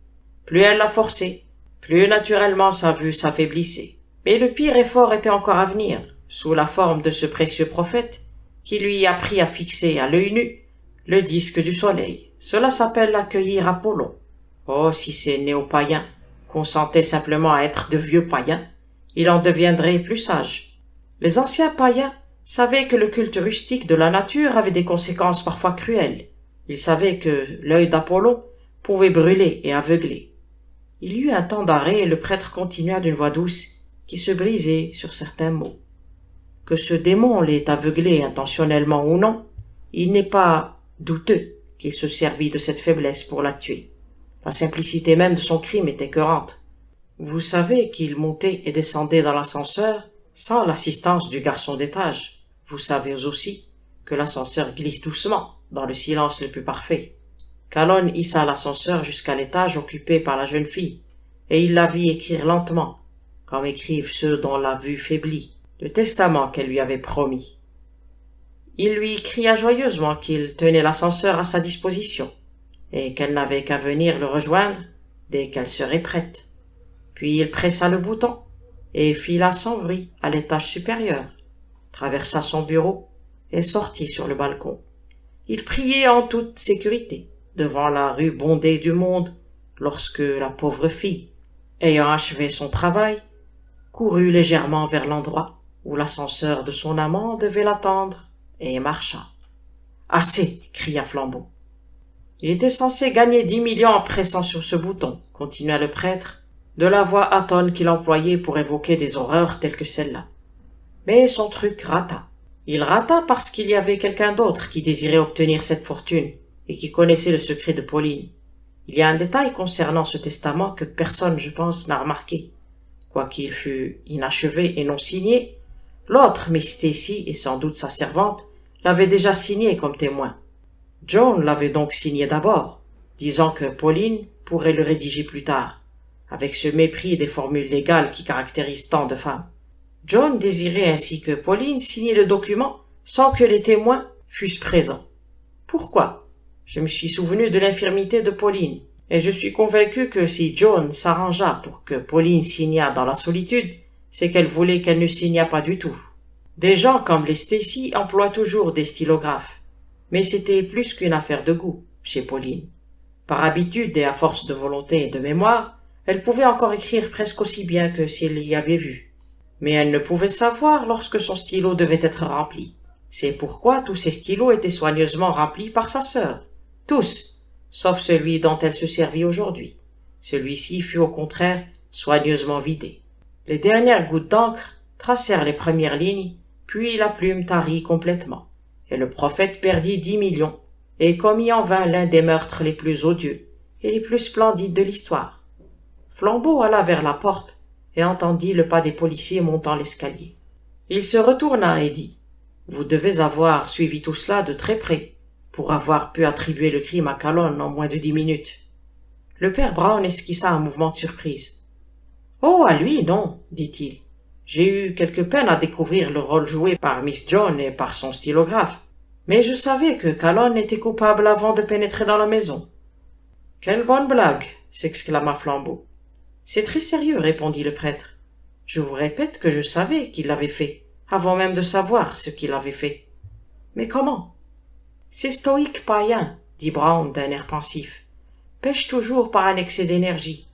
Speaker 1: Plus elle la forçait, plus naturellement sa vue s'affaiblissait. Mais le pire effort était encore à venir, sous la forme de ce précieux prophète qui lui apprit à fixer à l'œil nu le disque du soleil. Cela s'appelle accueillir Apollon. Oh, si ces néo-païens consentaient simplement à être de vieux païens, ils en deviendraient plus sages. Les anciens païens savaient que le culte rustique de la nature avait des conséquences parfois cruelles. Ils savaient que l'œil d'Apollon pouvait brûler et aveugler. Il y eut un temps d'arrêt et le prêtre continua d'une voix douce. « qui se brisait sur certains mots. Que ce démon l'ait aveuglé intentionnellement ou non, il n'est pas douteux qu'il se servit de cette faiblesse pour la tuer. La simplicité même de son crime est écœurante. Vous savez qu'il montait et descendait dans l'ascenseur sans l'assistance du garçon d'étage. Vous savez aussi que l'ascenseur glisse doucement dans le silence le plus parfait. Calonne hissa l'ascenseur jusqu'à l'étage occupé par la jeune fille, et il la vit écrire lentement, comme écrivent ceux dont la vue faiblit, le testament qu'elle lui avait promis. Il lui cria joyeusement qu'il tenait l'ascenseur à sa disposition, et qu'elle n'avait qu'à venir le rejoindre dès qu'elle serait prête. Puis il pressa le bouton, et fila sans bruit à l'étage supérieur, traversa son bureau, et sortit sur le balcon. Il priait en toute sécurité, devant la rue bondée du monde, lorsque la pauvre fille, ayant achevé son travail, courut légèrement vers l'endroit où l'ascenseur de son amant devait l'attendre, et marcha. « Assez !» cria Flambeau. « Il était censé gagner 10 millions en pressant sur ce bouton, » continua le prêtre, de la voix atone qu'il employait pour évoquer des horreurs telles que celle-là. Mais son truc rata. Il rata parce qu'il y avait quelqu'un d'autre qui désirait obtenir cette fortune et qui connaissait le secret de Pauline. Il y a un détail concernant ce testament que personne, je pense, n'a remarqué. Quoiqu'il fût inachevé et non signé, l'autre, Miss Stacy, et sans doute sa servante, l'avait déjà signé comme témoin. John l'avait donc signé d'abord, disant que Pauline pourrait le rédiger plus tard, avec ce mépris des formules légales qui caractérisent tant de femmes. John désirait ainsi que Pauline signe le document sans que les témoins fussent présents. Pourquoi? Je me suis souvenu de l'infirmité de Pauline, et je suis convaincu que si John s'arrangea pour que Pauline signât dans la solitude, c'est qu'elle voulait qu'elle ne signât pas du tout. Des gens comme les Stacy emploient toujours des stylographes, mais c'était plus qu'une affaire de goût chez Pauline. Par habitude et à force de volonté et de mémoire, elle pouvait encore écrire presque aussi bien que si elle y avait vu. Mais elle ne pouvait savoir lorsque son stylo devait être rempli. C'est pourquoi tous ses stylos étaient soigneusement remplis par sa sœur. Tous, sauf celui dont elle se servit aujourd'hui. Celui-ci fut au contraire soigneusement vidé. Les dernières gouttes d'encre tracèrent les premières lignes, puis la plume tarit complètement, et le prophète perdit 10 millions, et commit en vain l'un des meurtres les plus odieux et les plus splendides de l'histoire. Flambeau alla vers la porte et entendit le pas des policiers montant l'escalier. Il se retourna et dit « Vous devez avoir suivi tout cela de très près pour avoir pu attribuer le crime à Calonne en moins de 10 minutes. » Le père Brown esquissa un mouvement de surprise. « Oh, à lui, non, dit-il. J'ai eu quelque peine à découvrir le rôle joué par Miss John et par son stylographe, mais je savais que Calonne était coupable avant de pénétrer dans la maison. »« Quelle bonne blague !» s'exclama Flambeau. « C'est très sérieux, répondit le prêtre. Je vous répète que je savais qu'il l'avait fait, avant même de savoir ce qu'il avait fait. Mais comment? Ces stoïques païens, dit Brown d'un air pensif, pêchent toujours par un excès d'énergie.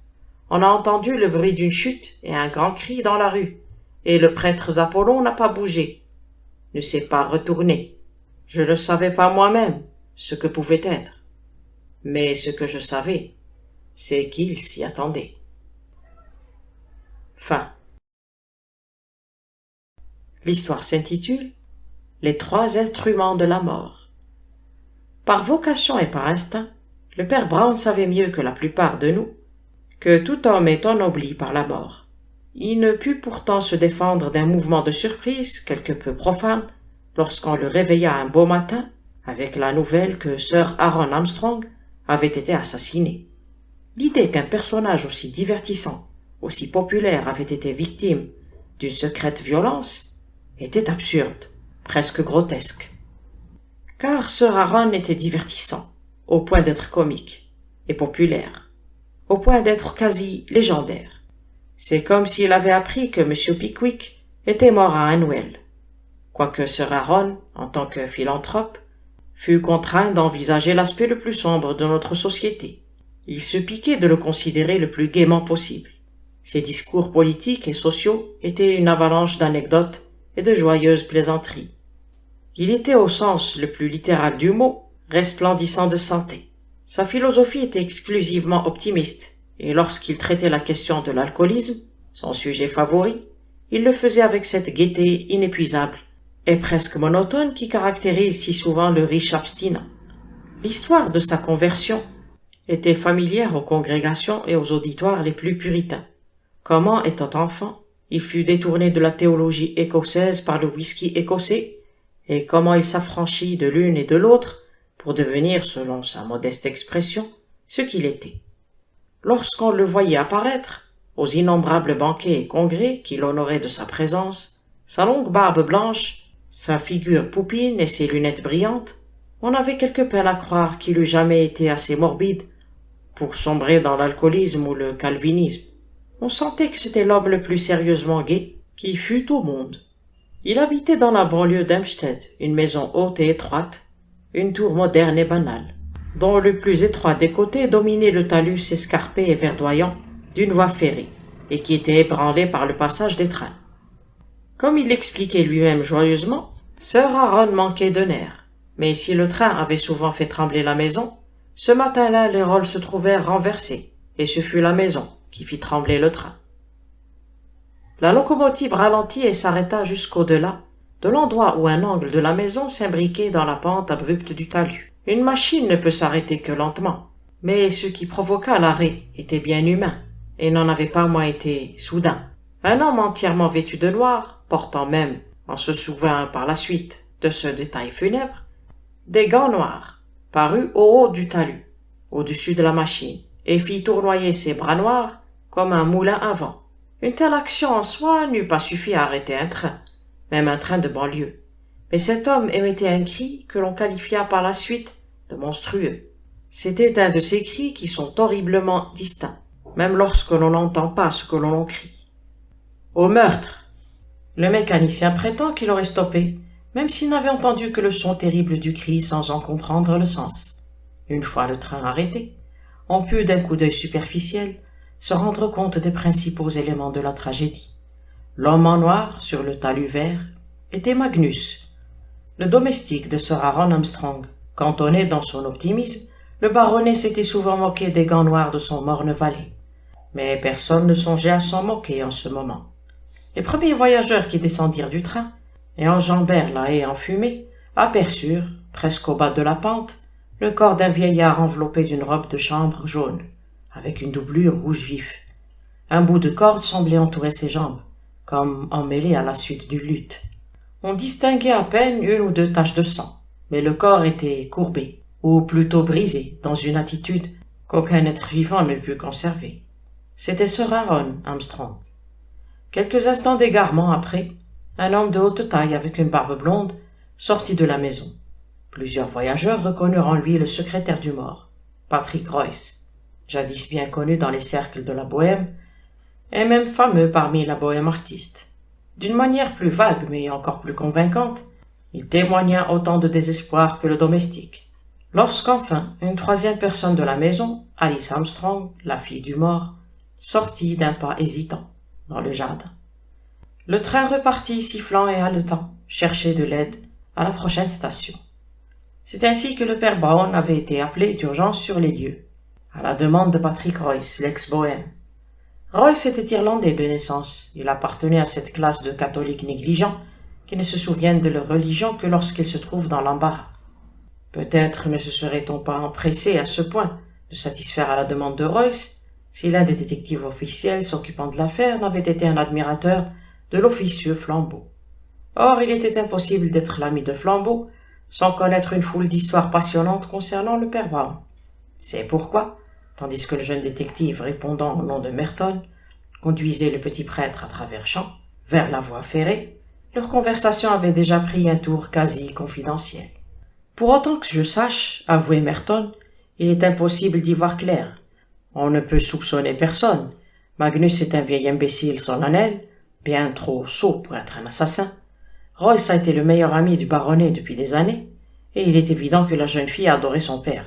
Speaker 1: On a entendu le bruit d'une chute et un grand cri dans la rue, et le prêtre d'Apollon n'a pas bougé, ne s'est pas retourné. Je ne savais pas moi-même ce que pouvait être. Mais ce que je savais, c'est qu'il s'y attendait. Fin. L'histoire s'intitule « Les 3 instruments de la mort ». Par vocation et par instinct, le père Brown savait mieux que la plupart de nous que tout homme est ennobli par la mort. Il ne put pourtant se défendre d'un mouvement de surprise quelque peu profane lorsqu'on le réveilla un beau matin avec la nouvelle que Sir Aaron Armstrong avait été assassiné. L'idée qu'un personnage aussi divertissant, aussi populaire avait été victime d'une secrète violence était absurde, presque grotesque. Car Sir Aaron était divertissant, au point d'être comique, et populaire, au point d'être quasi légendaire. C'est comme s'il avait appris que M. Pickwick était mort à Hanwell. Quoique Sir Aaron, en tant que philanthrope, fut contraint d'envisager l'aspect le plus sombre de notre société, il se piquait de le considérer le plus gaiement possible. Ses discours politiques et sociaux étaient une avalanche d'anecdotes et de joyeuses plaisanteries. Il était au sens le plus littéral du mot, resplendissant de santé. Sa philosophie était exclusivement optimiste, et lorsqu'il traitait la question de l'alcoolisme, son sujet favori, Il le faisait avec cette gaieté inépuisable et presque monotone qui caractérise si souvent le riche abstinent. L'histoire de sa conversion était familière aux congrégations et aux auditoires les plus puritains. Comment, étant enfant, il fut détourné de la théologie écossaise par le whisky écossais, et comment il s'affranchit de l'une et de l'autre pour devenir, selon sa modeste expression, ce qu'il était. Lorsqu'on le voyait apparaître, aux innombrables banquets et congrès qui l'honoraient de sa présence, sa longue barbe blanche, sa figure poupine et ses lunettes brillantes, on avait quelque peine à croire qu'il eût jamais été assez morbide pour sombrer dans l'alcoolisme ou le calvinisme. On sentait que c'était l'homme le plus sérieusement gai qui fût au monde. Il habitait dans la banlieue d'Hampstead, une maison haute et étroite, une tour moderne et banale, dont le plus étroit des côtés dominait le talus escarpé et verdoyant d'une voie ferrée, et qui était ébranlé par le passage des trains. Comme il l'expliquait lui-même joyeusement, Sir Aaron manquait de nerfs, mais si le train avait souvent fait trembler la maison, ce matin-là les rôles se trouvèrent renversés, et ce fut la maison qui fit trembler le train. La locomotive ralentit et s'arrêta jusqu'au-delà de l'endroit où un angle de la maison s'imbriquait dans la pente abrupte du talus. Une machine ne peut s'arrêter que lentement, mais ce qui provoqua l'arrêt était bien humain, et n'en avait pas moins été soudain. Un homme entièrement vêtu de noir, portant même, on se souvint par la suite de ce détail funèbre, des gants noirs, parut au haut du talus, au-dessus de la machine, et fit tournoyer ses bras noirs comme un moulin à vent. Une telle action en soi n'eût pas suffi à arrêter un train, même un train de banlieue. Mais cet homme émettait un cri que l'on qualifia par la suite de monstrueux. C'était un de ces cris qui sont horriblement distincts, même lorsque l'on n'entend pas ce que l'on crie. Au meurtre! Le mécanicien prétend qu'il aurait stoppé, même s'il n'avait entendu que le son terrible du cri sans en comprendre le sens. Une fois le train arrêté, on put d'un coup d'œil superficiel se rendre compte des principaux éléments de la tragédie. L'homme en noir, sur le talus vert, était Magnus, le domestique de Sir Aaron Armstrong. Cantonné dans son optimisme, le baronnet s'était souvent moqué des gants noirs de son morne valet. Mais personne ne songeait à s'en moquer en ce moment. Les premiers voyageurs qui descendirent du train et enjambèrent la haie enfumée aperçurent, presque au bas de la pente, le corps d'un vieillard enveloppé d'une robe de chambre jaune, avec une doublure rouge vif. Un bout de corde semblait entourer ses jambes, comme emmêlé à la suite d'une lutte. On distinguait à peine une ou deux taches de sang, mais le corps était courbé, ou plutôt brisé, dans une attitude qu'aucun être vivant ne put conserver. C'était Sir Aaron Armstrong. Quelques instants d'égarement après, un homme de haute taille avec une barbe blonde sortit de la maison. Plusieurs voyageurs reconnurent en lui le secrétaire du mort, Patrick Royce, jadis bien connu dans les cercles de la Bohème, et même fameux parmi la Bohème artiste. D'une manière plus vague mais encore plus convaincante, il témoigna autant de désespoir que le domestique. Lorsqu'enfin une troisième personne de la maison, Alice Armstrong, la fille du mort, sortit d'un pas hésitant dans le jardin. Le train repartit sifflant et haletant, chercher de l'aide à la prochaine station. C'est ainsi que le père Brown avait été appelé d'urgence sur les lieux, à la demande de Patrick Royce, l'ex-bohème. Royce était irlandais de naissance. Il appartenait à cette classe de catholiques négligents qui ne se souviennent de leur religion que lorsqu'ils se trouvent dans l'embarras. Peut-être ne se serait-on pas empressé à ce point de satisfaire à la demande de Royce si l'un des détectives officiels s'occupant de l'affaire n'avait été un admirateur de l'officieux Flambeau. Or, il était impossible d'être l'ami de Flambeau sans connaître une foule d'histoires passionnantes concernant le père Brown. C'est pourquoi, tandis que le jeune détective, répondant au nom de Merton, conduisait le petit prêtre à travers champs, vers la voie ferrée, leur conversation avait déjà pris un tour quasi confidentiel. Pour autant que je sache, avouait Merton, il est impossible d'y voir clair. On ne peut soupçonner personne. Magnus est un vieil imbécile solennel, bien trop sot pour être un assassin. Royce a été le meilleur ami du baronnet depuis des années, et il est évident que la jeune fille a adoré son père.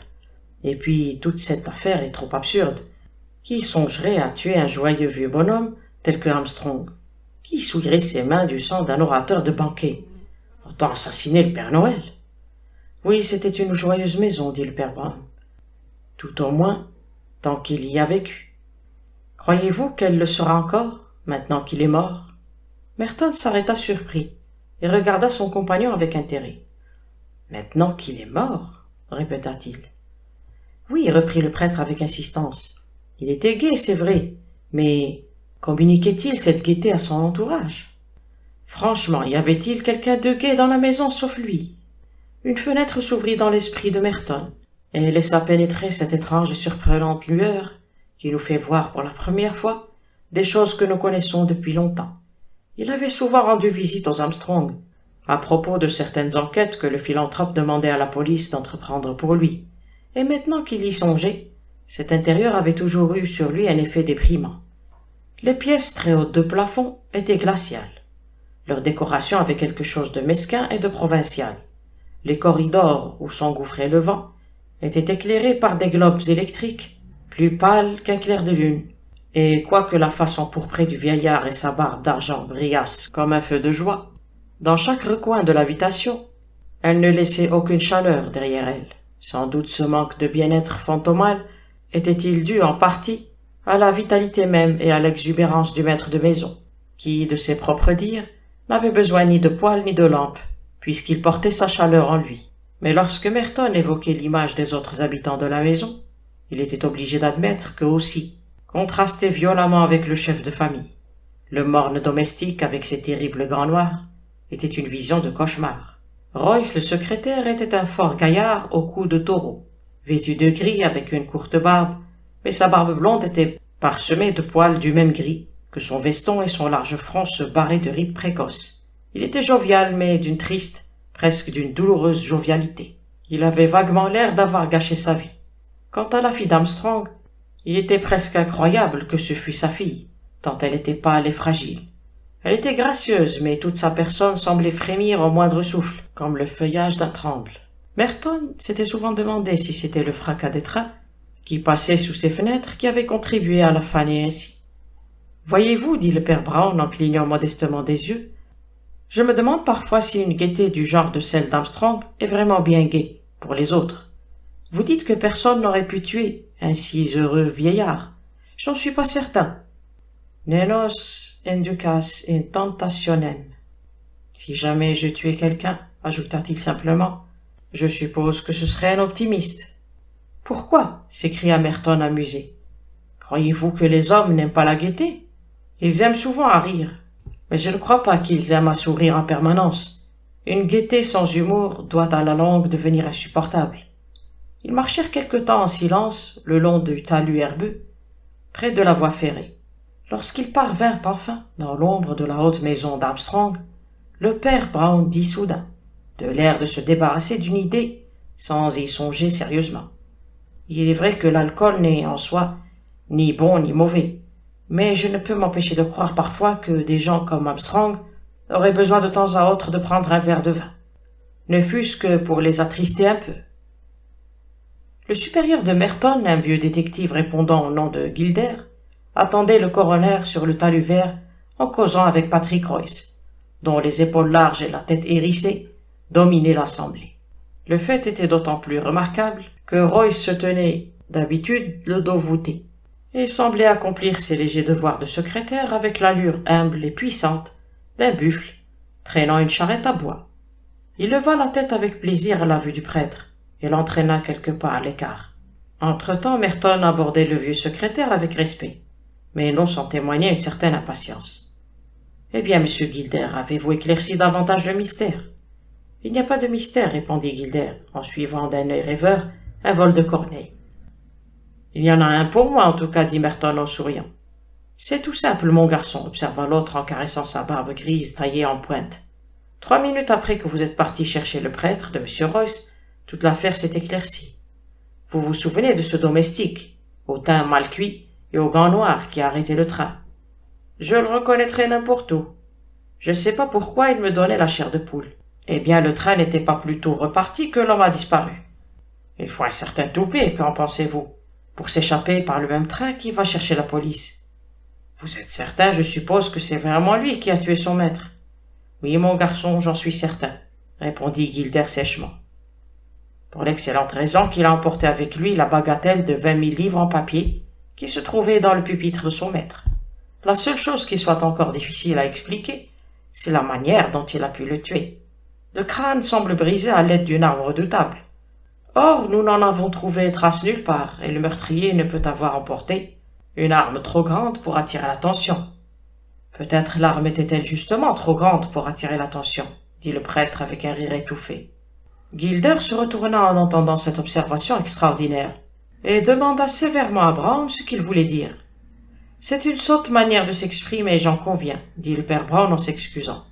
Speaker 1: Et puis, toute cette affaire est trop absurde. Qui songerait à tuer un joyeux vieux bonhomme tel que Armstrong? Qui souillerait ses mains du sang d'un orateur de banquet? Autant assassiner le Père Noël. Oui, c'était une joyeuse maison, dit le père Brown. Tout au moins, tant qu'il y a vécu. Croyez-vous qu'elle le sera encore, maintenant qu'il est mort? Merton s'arrêta surpris et regarda son compagnon avec intérêt. « Maintenant qu'il est mort, répéta-t-il. « Oui, reprit le prêtre avec insistance. Il était gai, c'est vrai, mais communiquait-il cette gaieté à son entourage? Franchement, y avait-il quelqu'un de gai dans la maison sauf lui? » Une fenêtre s'ouvrit dans l'esprit de Merton et laissa pénétrer cette étrange et surprenante lueur qui nous fait voir pour la première fois des choses que nous connaissons depuis longtemps. Il avait souvent rendu visite aux Armstrong à propos de certaines enquêtes que le philanthrope demandait à la police d'entreprendre pour lui, et maintenant qu'il y songeait, cet intérieur avait toujours eu sur lui un effet déprimant. Les pièces très hautes de plafond étaient glaciales. Leur décoration avait quelque chose de mesquin et de provincial. Les corridors où s'engouffrait le vent étaient éclairés par des globes électriques, plus pâles qu'un clair de lune, et quoique la face empourprée du vieillard et sa barbe d'argent brillassent comme un feu de joie, dans chaque recoin de l'habitation, elle ne laissait aucune chaleur derrière elle. Sans doute ce manque de bien-être fantomal était-il dû en partie à la vitalité même et à l'exubérance du maître de maison, qui, de ses propres dires, n'avait besoin ni de poêle ni de lampe, puisqu'il portait sa chaleur en lui. Mais lorsque Merton évoquait l'image des autres habitants de la maison, il était obligé d'admettre qu'eux aussi contrastaient violemment avec le chef de famille. Le morne domestique, avec ses terribles grands noirs, était une vision de cauchemar. Royce, le secrétaire, était un fort gaillard au cou de taureau, vêtu de gris avec une courte barbe, mais sa barbe blonde était parsemée de poils du même gris que son veston et son large front se barraient de rides précoces. Il était jovial, mais d'une triste, presque d'une douloureuse jovialité. Il avait vaguement l'air d'avoir gâché sa vie. Quant à la fille d'Armstrong, il était presque incroyable que ce fût sa fille, tant elle était pâle et fragile. Elle était gracieuse, mais toute sa personne semblait frémir au moindre souffle, comme le feuillage d'un tremble. Merton s'était souvent demandé si c'était le fracas des trains qui passaient sous ses fenêtres qui avait contribué à la faner ainsi. « Voyez-vous, dit le père Brown en clignant modestement des yeux, je me demande parfois si une gaieté du genre de celle d'Armstrong est vraiment bien gaie pour les autres. Vous dites que personne n'aurait pu tuer un si heureux vieillard. J'en suis pas certain. Nenos inducas in tentationem. Si jamais je tuais quelqu'un, ajouta-t-il simplement, je suppose que ce serait un optimiste. Pourquoi? S'écria Merton amusé. Croyez-vous que les hommes n'aiment pas la gaieté? Ils aiment souvent à rire, mais je ne crois pas qu'ils aiment à sourire en permanence. Une gaieté sans humour doit à la longue devenir insupportable. Ils marchèrent quelque temps en silence le long du talus herbeux, près de la voie ferrée. Lorsqu'ils parvinrent enfin dans l'ombre de la haute maison d'Armstrong, le père Brown dit soudain, de l'air de se débarrasser d'une idée sans y songer sérieusement. Il est vrai que l'alcool n'est en soi ni bon ni mauvais, mais je ne peux m'empêcher de croire parfois que des gens comme Armstrong auraient besoin de temps à autre de prendre un verre de vin, ne fût-ce que pour les attrister un peu. Le supérieur de Merton, un vieux détective répondant au nom de Gilder, attendait le coroner sur le talus vert en causant avec Patrick Royce, dont les épaules larges et la tête hérissée dominaient l'assemblée. Le fait était d'autant plus remarquable que Royce se tenait d'habitude le dos voûté et semblait accomplir ses légers devoirs de secrétaire avec l'allure humble et puissante d'un buffle traînant une charrette à bois. Il leva la tête avec plaisir à la vue du prêtre et l'entraîna quelque pas à l'écart. Entre-temps, Merton abordait le vieux secrétaire avec respect, mais non sans témoigner une certaine impatience. « Eh bien, monsieur Gilder, avez-vous éclairci davantage le mystère ?»« Il n'y a pas de mystère, répondit Gilder, en suivant d'un œil rêveur un vol de corneille. « Il y en a un pour moi, en tout cas, dit Merton en souriant. »« C'est tout simple, mon garçon, observa l'autre en caressant sa barbe grise taillée en pointe. 3 minutes après que vous êtes parti chercher le prêtre de M. Royce, toute l'affaire s'est éclaircie. Vous vous souvenez de ce domestique, au teint mal cuit et aux gants noirs qui a arrêté le train. Je le reconnaîtrais n'importe où. Je ne sais pas pourquoi il me donnait la chair de poule. Eh bien, le train n'était pas plus tôt reparti que l'homme a disparu. Il faut un certain toupet, qu'en pensez-vous, pour s'échapper par le même train qui va chercher la police. Vous êtes certain, je suppose, que c'est vraiment lui qui a tué son maître. Oui, mon garçon, j'en suis certain, répondit Gilder sèchement. Pour l'excellente raison qu'il a emporté avec lui la bagatelle de 20 000 livres en papier qui se trouvait dans le pupitre de son maître. La seule chose qui soit encore difficile à expliquer c'est la manière dont il a pu le tuer. Le crâne semble brisé à l'aide d'une arme redoutable. Or, nous n'en avons trouvé trace nulle part, et le meurtrier ne peut avoir emporté une arme trop grande pour attirer l'attention. Peut-être l'arme était-elle justement trop grande pour attirer l'attention, dit le prêtre avec un rire étouffé. Gilder se retourna en entendant cette observation extraordinaire, et demanda sévèrement à Brown ce qu'il voulait dire. C'est une sotte manière de s'exprimer, j'en conviens, dit le père Brown en s'excusant.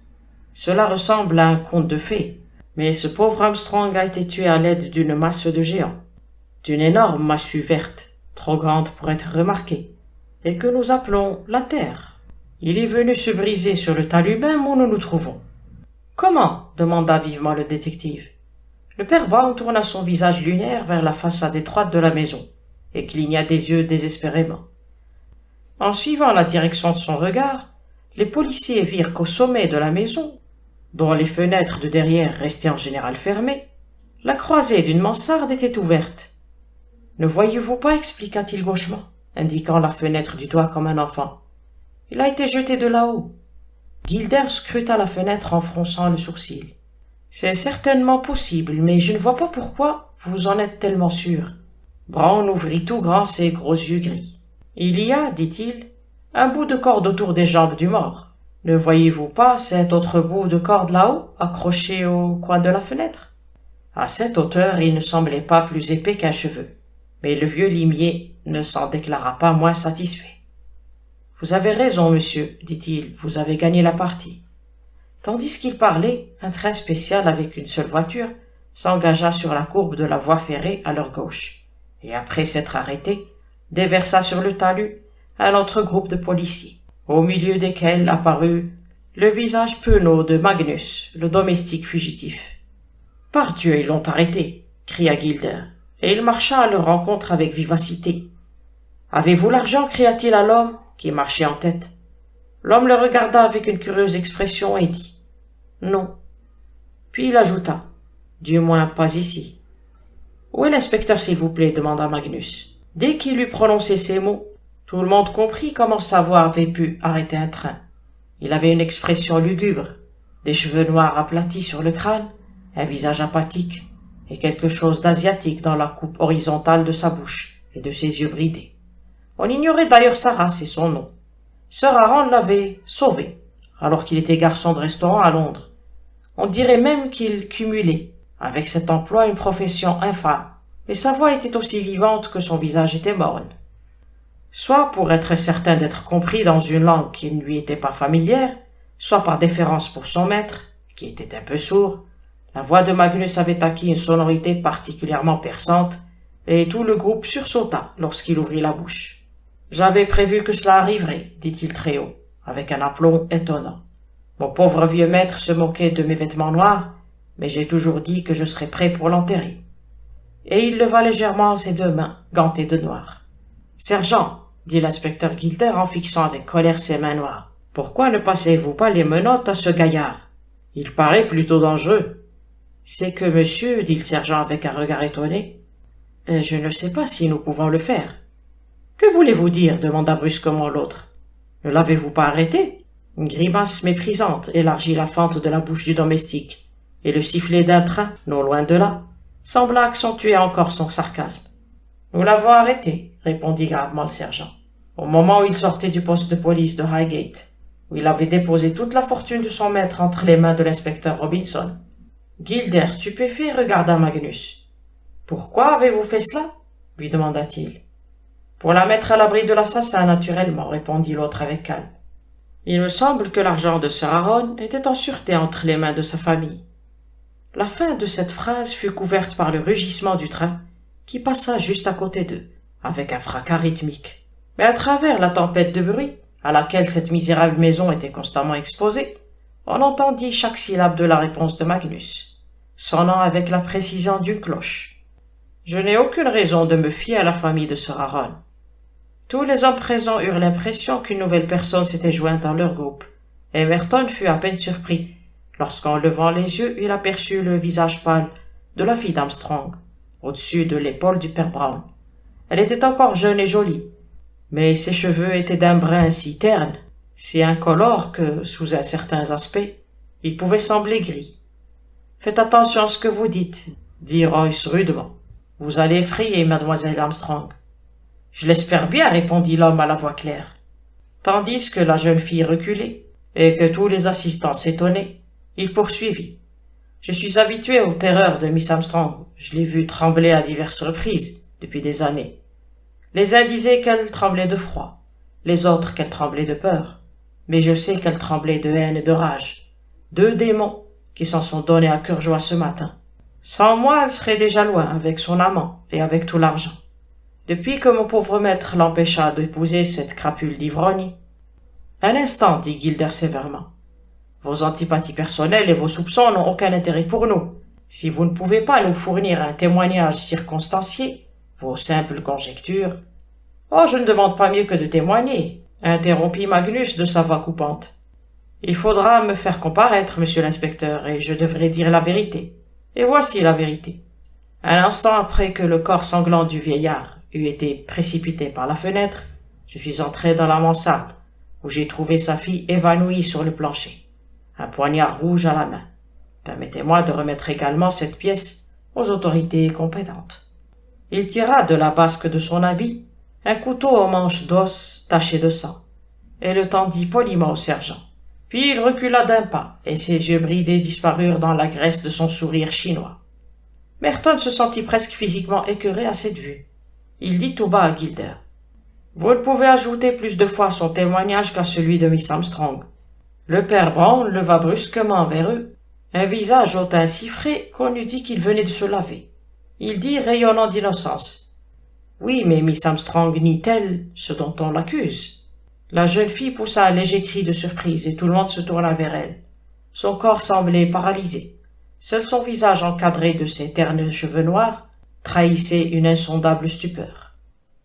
Speaker 1: Cela ressemble à un conte de fées, mais ce pauvre Armstrong a été tué à l'aide d'une masse de géant, d'une énorme massue verte, trop grande pour être remarquée, et que nous appelons la Terre. Il est venu se briser sur le talus même où nous nous trouvons. Comment? Demanda vivement le détective. Le père Brown tourna son visage lunaire vers la façade étroite de la maison, et cligna des yeux désespérément. En suivant la direction de son regard, les policiers virent qu'au sommet de la maison, dont les fenêtres de derrière restaient en général fermées, la croisée d'une mansarde était ouverte. « Ne voyez-vous pas » expliqua-t-il gauchement, indiquant la fenêtre du doigt comme un enfant. « Il a été jeté de là-haut. » Gilder scruta la fenêtre en fronçant le sourcil. « C'est certainement possible, mais je ne vois pas pourquoi vous en êtes tellement sûr. » Brown ouvrit tout grand ses gros yeux gris. « Il y a, dit-il, un bout de corde autour des jambes du mort. Ne voyez-vous pas cet autre bout de corde là-haut, accroché au coin de la fenêtre? À cette hauteur, il ne semblait pas plus épais qu'un cheveu, mais le vieux limier ne s'en déclara pas moins satisfait. « Vous avez raison, monsieur, dit-il, vous avez gagné la partie. » Tandis qu'il parlait, un train spécial avec une seule voiture s'engaga sur la courbe de la voie ferrée à leur gauche, et après s'être arrêté, déversa sur le talus un autre groupe de policiers, au milieu desquels apparut le visage penaud de Magnus, le domestique fugitif. « Par Dieu, ils l'ont arrêté !» cria Gilder, et il marcha à leur rencontre avec vivacité. « Avez-vous l'argent » cria-t-il à l'homme qui marchait en tête. L'homme le regarda avec une curieuse expression et dit « Non ». Puis il ajouta « Du moins pas ici ». « Où est l'inspecteur, s'il vous plaît » demanda Magnus. Dès qu'il eut prononcé ces mots, tout le monde comprit comment sa voix avait pu arrêter un train. Il avait une expression lugubre, des cheveux noirs aplatis sur le crâne, un visage apathique et quelque chose d'asiatique dans la coupe horizontale de sa bouche et de ses yeux bridés. On ignorait d'ailleurs sa race et son nom. Sir Aaron l'avait sauvé, alors qu'il était garçon de restaurant à Londres. On dirait même qu'il cumulait, avec cet emploi, une profession infâme, mais sa voix était aussi vivante que son visage était morne. Soit pour être certain d'être compris dans une langue qui ne lui était pas familière, soit par déférence pour son maître, qui était un peu sourd, la voix de Magnus avait acquis une sonorité particulièrement perçante, et tout le groupe sursauta lorsqu'il ouvrit la bouche. « J'avais prévu que cela arriverait, » dit-il très haut, avec un aplomb étonnant. « Mon pauvre vieux maître se moquait de mes vêtements noirs, mais j'ai toujours dit que je serais prêt pour l'enterrer. » Et il leva légèrement ses deux mains, gantées de noir. « Sergent, » dit l'inspecteur Gilder en fixant avec colère ses mains noires, « pourquoi ne passez-vous pas les menottes à ce gaillard? Il paraît plutôt dangereux. »« C'est que monsieur, » dit le sergent avec un regard étonné, « je ne sais pas si nous pouvons le faire. »« Que voulez-vous dire » demanda brusquement l'autre. « Ne l'avez-vous pas arrêté ?» Une grimace méprisante élargit la fente de la bouche du domestique, et le sifflet d'un train, non loin de là, sembla accentuer encore son sarcasme. « Nous l'avons arrêté, » répondit gravement le sergent, au moment où il sortait du poste de police de Highgate, où il avait déposé toute la fortune de son maître entre les mains de l'inspecteur Robinson. Gilder, stupéfait, regarda Magnus. « Pourquoi avez-vous fait cela ?» lui demanda-t-il. « Pour la mettre à l'abri de l'assassin, naturellement, » répondit l'autre avec calme. Il me semble que l'argent de Sir Aaron était en sûreté entre les mains de sa famille. La fin de cette phrase fut couverte par le rugissement du train, qui passa juste à côté d'eux, avec un fracas rythmique. Mais à travers la tempête de bruit, à laquelle cette misérable maison était constamment exposée, on entendit chaque syllabe de la réponse de Magnus, sonnant avec la précision d'une cloche. Je n'ai aucune raison de me fier à la famille de Sir Aaron. Tous les hommes présents eurent l'impression qu'une nouvelle personne s'était jointe à leur groupe, et Merton fut à peine surpris, lorsqu'en levant les yeux, il aperçut le visage pâle de la fille d'Armstrong, au-dessus de l'épaule du père Brown. Elle était encore jeune et jolie, mais ses cheveux étaient d'un brun si terne, si incolore que, sous un certain aspect, il pouvait sembler gris. « Faites attention à ce que vous dites, » dit Royce rudement. « Vous allez effrayer mademoiselle Armstrong. »« Je l'espère bien, » répondit l'homme à la voix claire. Tandis que la jeune fille reculait, et que tous les assistants s'étonnaient, il poursuivit. « Je suis habitué aux terreurs de Miss Armstrong. Je l'ai vue trembler à diverses reprises, depuis des années. Les uns disaient qu'elle tremblait de froid, les autres qu'elle tremblait de peur. Mais je sais qu'elle tremblait de haine et de rage. 2 démons qui s'en sont donnés à cœur joie ce matin. Sans moi, elle serait déjà loin avec son amant et avec tout l'argent. Depuis que mon pauvre maître l'empêcha d'épouser cette crapule d'ivrogne. »« Un instant, » dit Gilder sévèrement. « Vos antipathies personnelles et vos soupçons n'ont aucun intérêt pour nous. Si vous ne pouvez pas nous fournir un témoignage circonstancié, vos simples conjectures... »« Oh, je ne demande pas mieux que de témoigner, » interrompit Magnus de sa voix coupante. « Il faudra me faire comparaître, monsieur l'inspecteur, et je devrai dire la vérité. Et voici la vérité. Un instant après que le corps sanglant du vieillard eut été précipité par la fenêtre, je suis entré dans la mansarde, où j'ai trouvé sa fille évanouie sur le plancher, un poignard rouge à la main. Permettez-moi de remettre également cette pièce aux autorités compétentes. » Il tira de la basque de son habit un couteau aux manches d'os taché de sang, et le tendit poliment au sergent. Puis il recula d'un pas, et ses yeux bridés disparurent dans la graisse de son sourire chinois. Merton se sentit presque physiquement écœuré à cette vue. Il dit tout bas à Gilder. « Vous ne pouvez ajouter plus de foi à son témoignage qu'à celui de Miss Armstrong. » Le père Brown leva brusquement vers eux un visage au teint si frais qu'on eût dit qu'il venait de se laver. Il dit, rayonnant d'innocence. « Oui, mais Miss Armstrong nie-t-elle ce dont on l'accuse ?» La jeune fille poussa un léger cri de surprise et tout le monde se tourna vers elle. Son corps semblait paralysé. Seul son visage encadré de ses ternes cheveux noirs trahissait une insondable stupeur.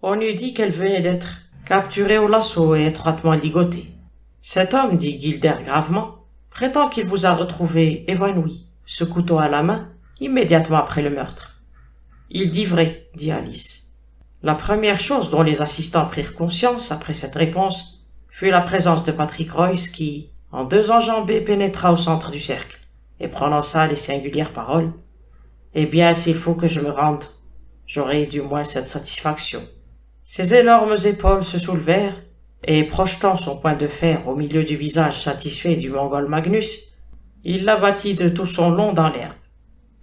Speaker 1: On eût dit qu'elle venait d'être capturée au lasso et étroitement ligotée. « Cet homme, » dit Gilder gravement, « prétend qu'il vous a retrouvé évanoui, ce couteau à la main, immédiatement après le meurtre. »« Il dit vrai, » dit Alice. La première chose dont les assistants prirent conscience après cette réponse fut la présence de Patrick Royce qui, en 2 enjambées, pénétra au centre du cercle et prononça les singulières paroles. « Eh bien, s'il faut que je me rende, j'aurai du moins cette satisfaction. » Ses énormes épaules se soulevèrent et, projetant son poing de fer au milieu du visage satisfait du Mongol Magnus, il l'abattit de tout son long dans l'herbe.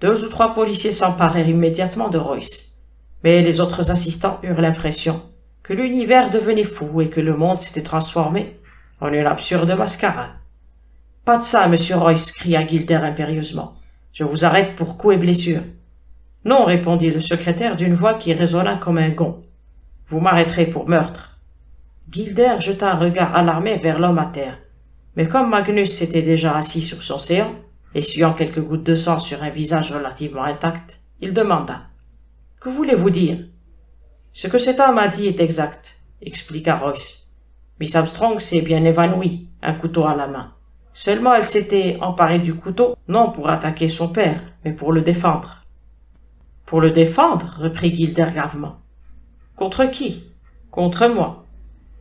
Speaker 1: 2 ou 3 policiers s'emparèrent immédiatement de Royce, mais les autres assistants eurent l'impression que l'univers devenait fou et que le monde s'était transformé en une absurde mascarade. « Pas de ça, monsieur Royce !» cria Gilder impérieusement. « Je vous arrête pour coups et blessures. »« Non !» répondit le secrétaire d'une voix qui résonna comme un gond. « Vous m'arrêterez pour meurtre. » Gilder jeta un regard alarmé vers l'homme à terre, mais comme Magnus s'était déjà assis sur son séant, essuyant quelques gouttes de sang sur un visage relativement intact, il demanda. « Que voulez-vous dire ?»« Ce que cet homme a dit est exact, » expliqua Royce. « Miss Armstrong s'est bien évanouie, un couteau à la main. Seulement elle s'était emparée du couteau, non pour attaquer son père, mais pour le défendre. »« Pour le défendre ?» reprit Gilder gravement. « Contre qui ? » ?»« Contre moi. »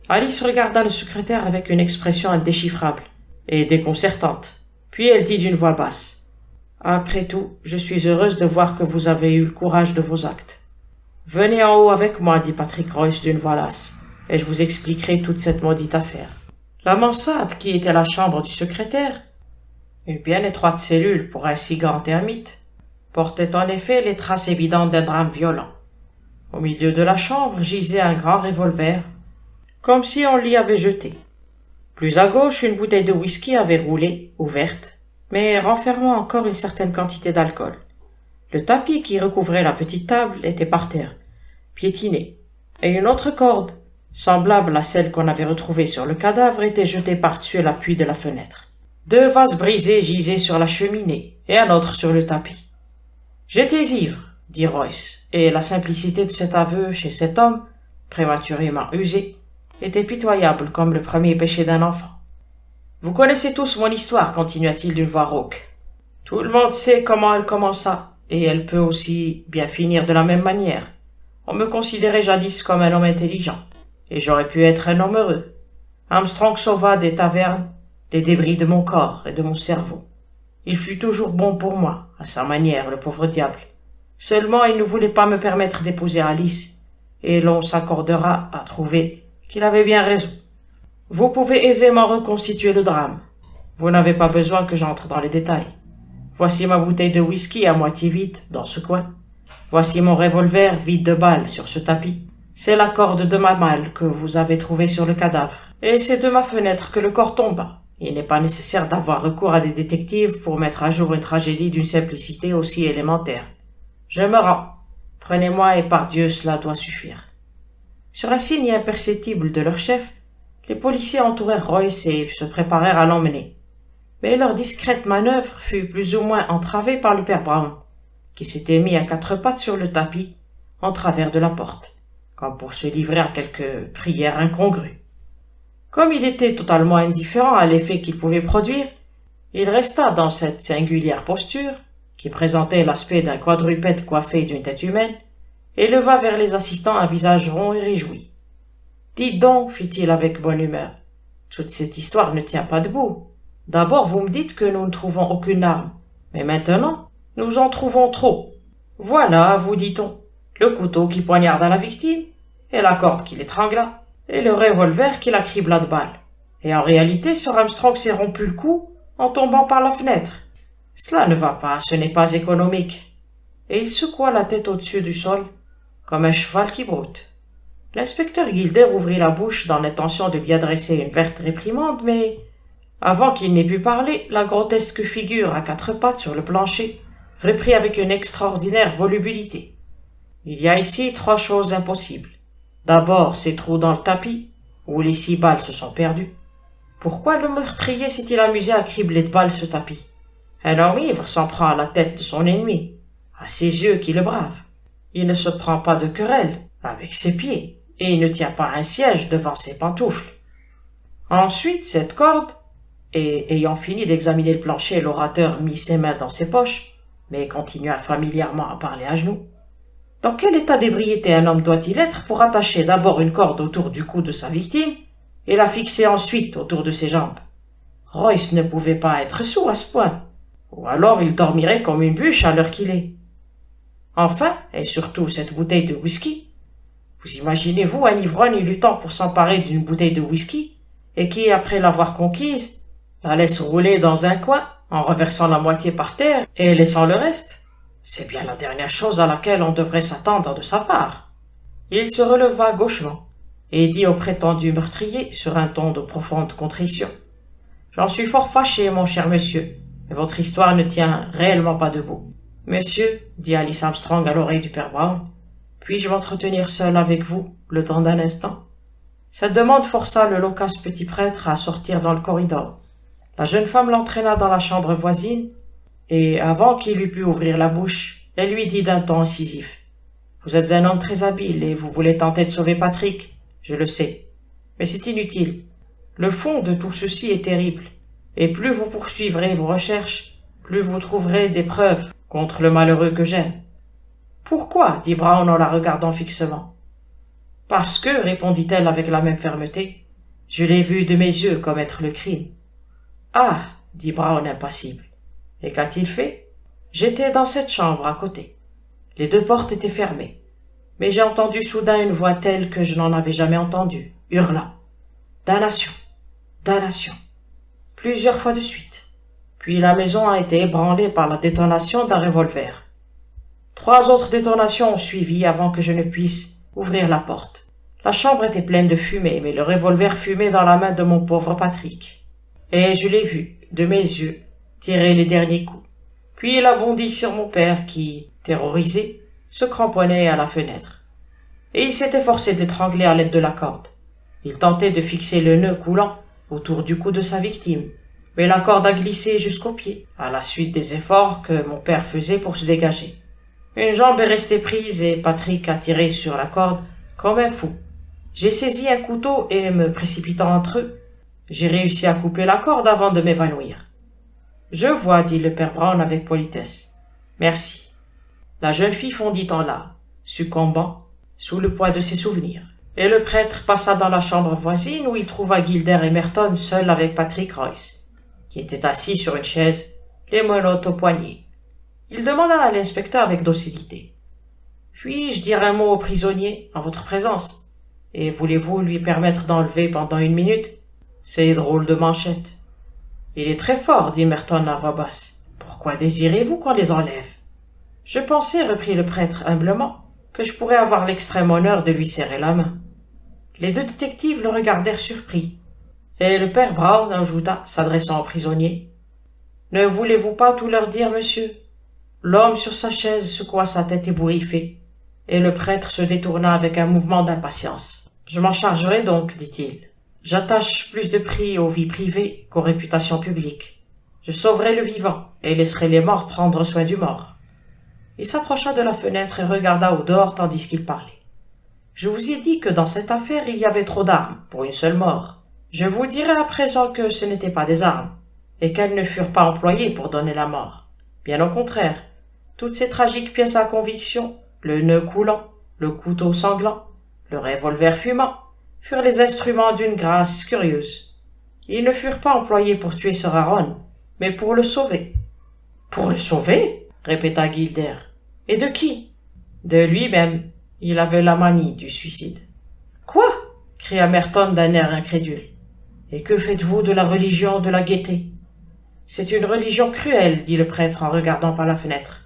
Speaker 1: Alice regarda le secrétaire avec une expression indéchiffrable et déconcertante. Puis elle dit d'une voix basse. « Après tout, je suis heureuse de voir que vous avez eu le courage de vos actes. »« Venez en haut avec moi, » dit Patrick Royce d'une voix lasse, « et je vous expliquerai toute cette maudite affaire. » La mansarde, qui était la chambre du secrétaire, une bien étroite cellule pour un si grand ermite, portait en effet les traces évidentes d'un drame violent. Au milieu de la chambre gisait un grand revolver, comme si on l'y avait jeté. Plus à gauche, une bouteille de whisky avait roulé, ouverte, mais renfermant encore une certaine quantité d'alcool. Le tapis qui recouvrait la petite table était par terre, piétiné, et une autre corde, semblable à celle qu'on avait retrouvée sur le cadavre, était jetée par-dessus l'appui de la fenêtre. 2 vases brisés gisaient sur la cheminée, et un autre sur le tapis. « J'étais ivre, » dit Royce, et la simplicité de cet aveu chez cet homme, prématurément usé, était pitoyable comme le premier péché d'un enfant. « Vous connaissez tous mon histoire, » continua-t-il d'une voix rauque. « Tout le monde sait comment elle commença, et elle peut aussi bien finir de la même manière. On me considérait jadis comme un homme intelligent, et j'aurais pu être un homme heureux. Armstrong sauva des tavernes les débris de mon corps et de mon cerveau. Il fut toujours bon pour moi, à sa manière, le pauvre diable. Seulement, il ne voulait pas me permettre d'épouser Alice, et l'on s'accordera à trouver qu'il avait bien raison. Vous pouvez aisément reconstituer le drame. Vous n'avez pas besoin que j'entre dans les détails. Voici ma bouteille de whisky à moitié vide dans ce coin. Voici mon revolver vide de balles sur ce tapis. C'est la corde de ma malle que vous avez trouvée sur le cadavre. Et c'est de ma fenêtre que le corps tomba. Il n'est pas nécessaire d'avoir recours à des détectives pour mettre à jour une tragédie d'une simplicité aussi élémentaire. Je me rends. Prenez-moi et par Dieu cela doit suffire. Sur un signe imperceptible de leur chef, les policiers entourèrent Royce et se préparèrent à l'emmener. Mais leur discrète manœuvre fut plus ou moins entravée par le père Brown, qui s'était mis à quatre pattes sur le tapis, en travers de la porte, comme pour se livrer à quelque prière incongrue. Comme il était totalement indifférent à l'effet qu'il pouvait produire, il resta dans cette singulière posture, qui présentait l'aspect d'un quadrupède coiffé d'une tête humaine, et leva vers les assistants un visage rond et réjoui. « Dites donc, fit-il avec bonne humeur, toute cette histoire ne tient pas debout. D'abord, vous me dites que nous ne trouvons aucune arme, mais maintenant, nous en trouvons trop. Voilà, vous dit-on, le couteau qui poignarda la victime, et la corde qui l'étrangla, et le revolver qui la cribla de balles. Et en réalité, Sir Armstrong s'est rompu le cou en tombant par la fenêtre. Cela ne va pas, ce n'est pas économique. » Et il secoua la tête au-dessus du sol, comme un cheval qui broute. L'inspecteur Gilder ouvrit la bouche dans l'intention de lui adresser une verte réprimande, mais, avant qu'il n'ait pu parler, la grotesque figure à quatre pattes sur le plancher reprit avec une extraordinaire volubilité. « Il y a ici trois choses impossibles. D'abord, ces trous dans le tapis, où les 6 balles se sont perdues. Pourquoi le meurtrier s'est-il amusé à cribler de balles ce tapis? Un homme ivre s'en prend à la tête de son ennemi, à ses yeux qui le bravent. Il ne se prend pas de querelle avec ses pieds, et il ne tient pas un siège devant ses pantoufles. Ensuite, cette corde, et ayant fini d'examiner le plancher, l'orateur mit ses mains dans ses poches, mais continua familièrement à parler à genoux. Dans quel état d'ébriété un homme doit-il être pour attacher d'abord une corde autour du cou de sa victime et la fixer ensuite autour de ses jambes? Royce ne pouvait pas être sourd à ce point, ou alors il dormirait comme une bûche à l'heure qu'il est. Enfin, et surtout cette bouteille de whisky. Vous imaginez-vous un ivrogne luttant pour s'emparer d'une bouteille de whisky et qui, après l'avoir conquise, la laisse rouler dans un coin en renversant la moitié par terre et laissant le reste? C'est bien la dernière chose à laquelle on devrait s'attendre de sa part. Il se releva gauchement et dit au prétendu meurtrier sur un ton de profonde contrition. « J'en suis fort fâché, mon cher monsieur, mais votre histoire ne tient réellement pas debout. »« Monsieur, dit Alice Armstrong à l'oreille du père Brown, puis-je m'entretenir seul avec vous le temps d'un instant ?» Cette demande força le loquace petit prêtre à sortir dans le corridor. La jeune femme l'entraîna dans la chambre voisine, et avant qu'il eût pu ouvrir la bouche, elle lui dit d'un ton incisif. « Vous êtes un homme très habile et vous voulez tenter de sauver Patrick, je le sais. Mais c'est inutile. Le fond de tout ceci est terrible, et plus vous poursuivrez vos recherches, plus vous trouverez des preuves contre le malheureux que j'aime. »« Pourquoi ?» dit Brown en la regardant fixement. « Parce que, répondit-elle avec la même fermeté, je l'ai vu de mes yeux commettre le crime. »« Ah !» dit Brown impassible. « Et qu'a-t-il fait ?»« J'étais dans cette chambre à côté. Les 2 portes étaient fermées. Mais j'ai entendu soudain une voix telle que je n'en avais jamais entendue, hurlant. Damnation! Damnation! Plusieurs fois de suite. Puis la maison a été ébranlée par la détonation d'un revolver. 3 autres détonations ont suivi avant que je ne puisse ouvrir la porte. La chambre était pleine de fumée, mais le revolver fumait dans la main de mon pauvre Patrick. Et je l'ai vu, de mes yeux, tirer les derniers coups. Puis il a bondi sur mon père qui, terrorisé, se cramponnait à la fenêtre. Et il s'était forcé d'étrangler à l'aide de la corde. Il tentait de fixer le nœud coulant autour du cou de sa victime, mais la corde a glissé jusqu'au pied, à la suite des efforts que mon père faisait pour se dégager. Une jambe est restée prise et Patrick a tiré sur la corde comme un fou. J'ai saisi un couteau et, me précipitant entre eux, j'ai réussi à couper la corde avant de m'évanouir. « Je vois, dit le père Brown avec politesse. « Merci. » La jeune fille fondit en larmes, succombant sous le poids de ses souvenirs. Et le prêtre passa dans la chambre voisine où il trouva Gilder et Merton seuls avec Patrick Royce, qui était assis sur une chaise, les menottes au poignet. Il demanda à l'inspecteur avec docilité. « Puis-je dire un mot au prisonnier, en votre présence? Et voulez-vous lui permettre d'enlever pendant 1 minute? C'est drôle de manchette. »« Il est très fort, dit Merton à voix basse. Pourquoi désirez-vous qu'on les enlève? »« Je pensais, reprit le prêtre humblement, que je pourrais avoir l'extrême honneur de lui serrer la main. » Les 2 détectives le regardèrent surpris. Et le père Brown ajouta, s'adressant au prisonnier. « Ne voulez-vous pas tout leur dire, monsieur? » L'homme sur sa chaise secoua sa tête ébouriffée, et le prêtre se détourna avec un mouvement d'impatience. « Je m'en chargerai donc, dit-il. J'attache plus de prix aux vies privées qu'aux réputations publiques. Je sauverai le vivant et laisserai les morts prendre soin du mort. » Il s'approcha de la fenêtre et regarda au dehors tandis qu'il parlait. « Je vous ai dit que dans cette affaire il y avait trop d'armes pour une seule mort. Je vous dirai à présent que ce n'étaient pas des armes, et qu'elles ne furent pas employées pour donner la mort. Bien au contraire, toutes ces tragiques pièces à conviction, le nœud coulant, le couteau sanglant, le revolver fumant, furent les instruments d'une grâce curieuse. Ils ne furent pas employés pour tuer Sir Aaron, mais pour le sauver. »« Pour le sauver ?» répéta Gilder. « Et de qui? »« De lui-même. Il avait la manie du suicide. »« Quoi ?» cria Merton d'un air incrédule. « Et que faites-vous de la religion de la gaieté? »« C'est une religion cruelle, dit le prêtre en regardant par la fenêtre.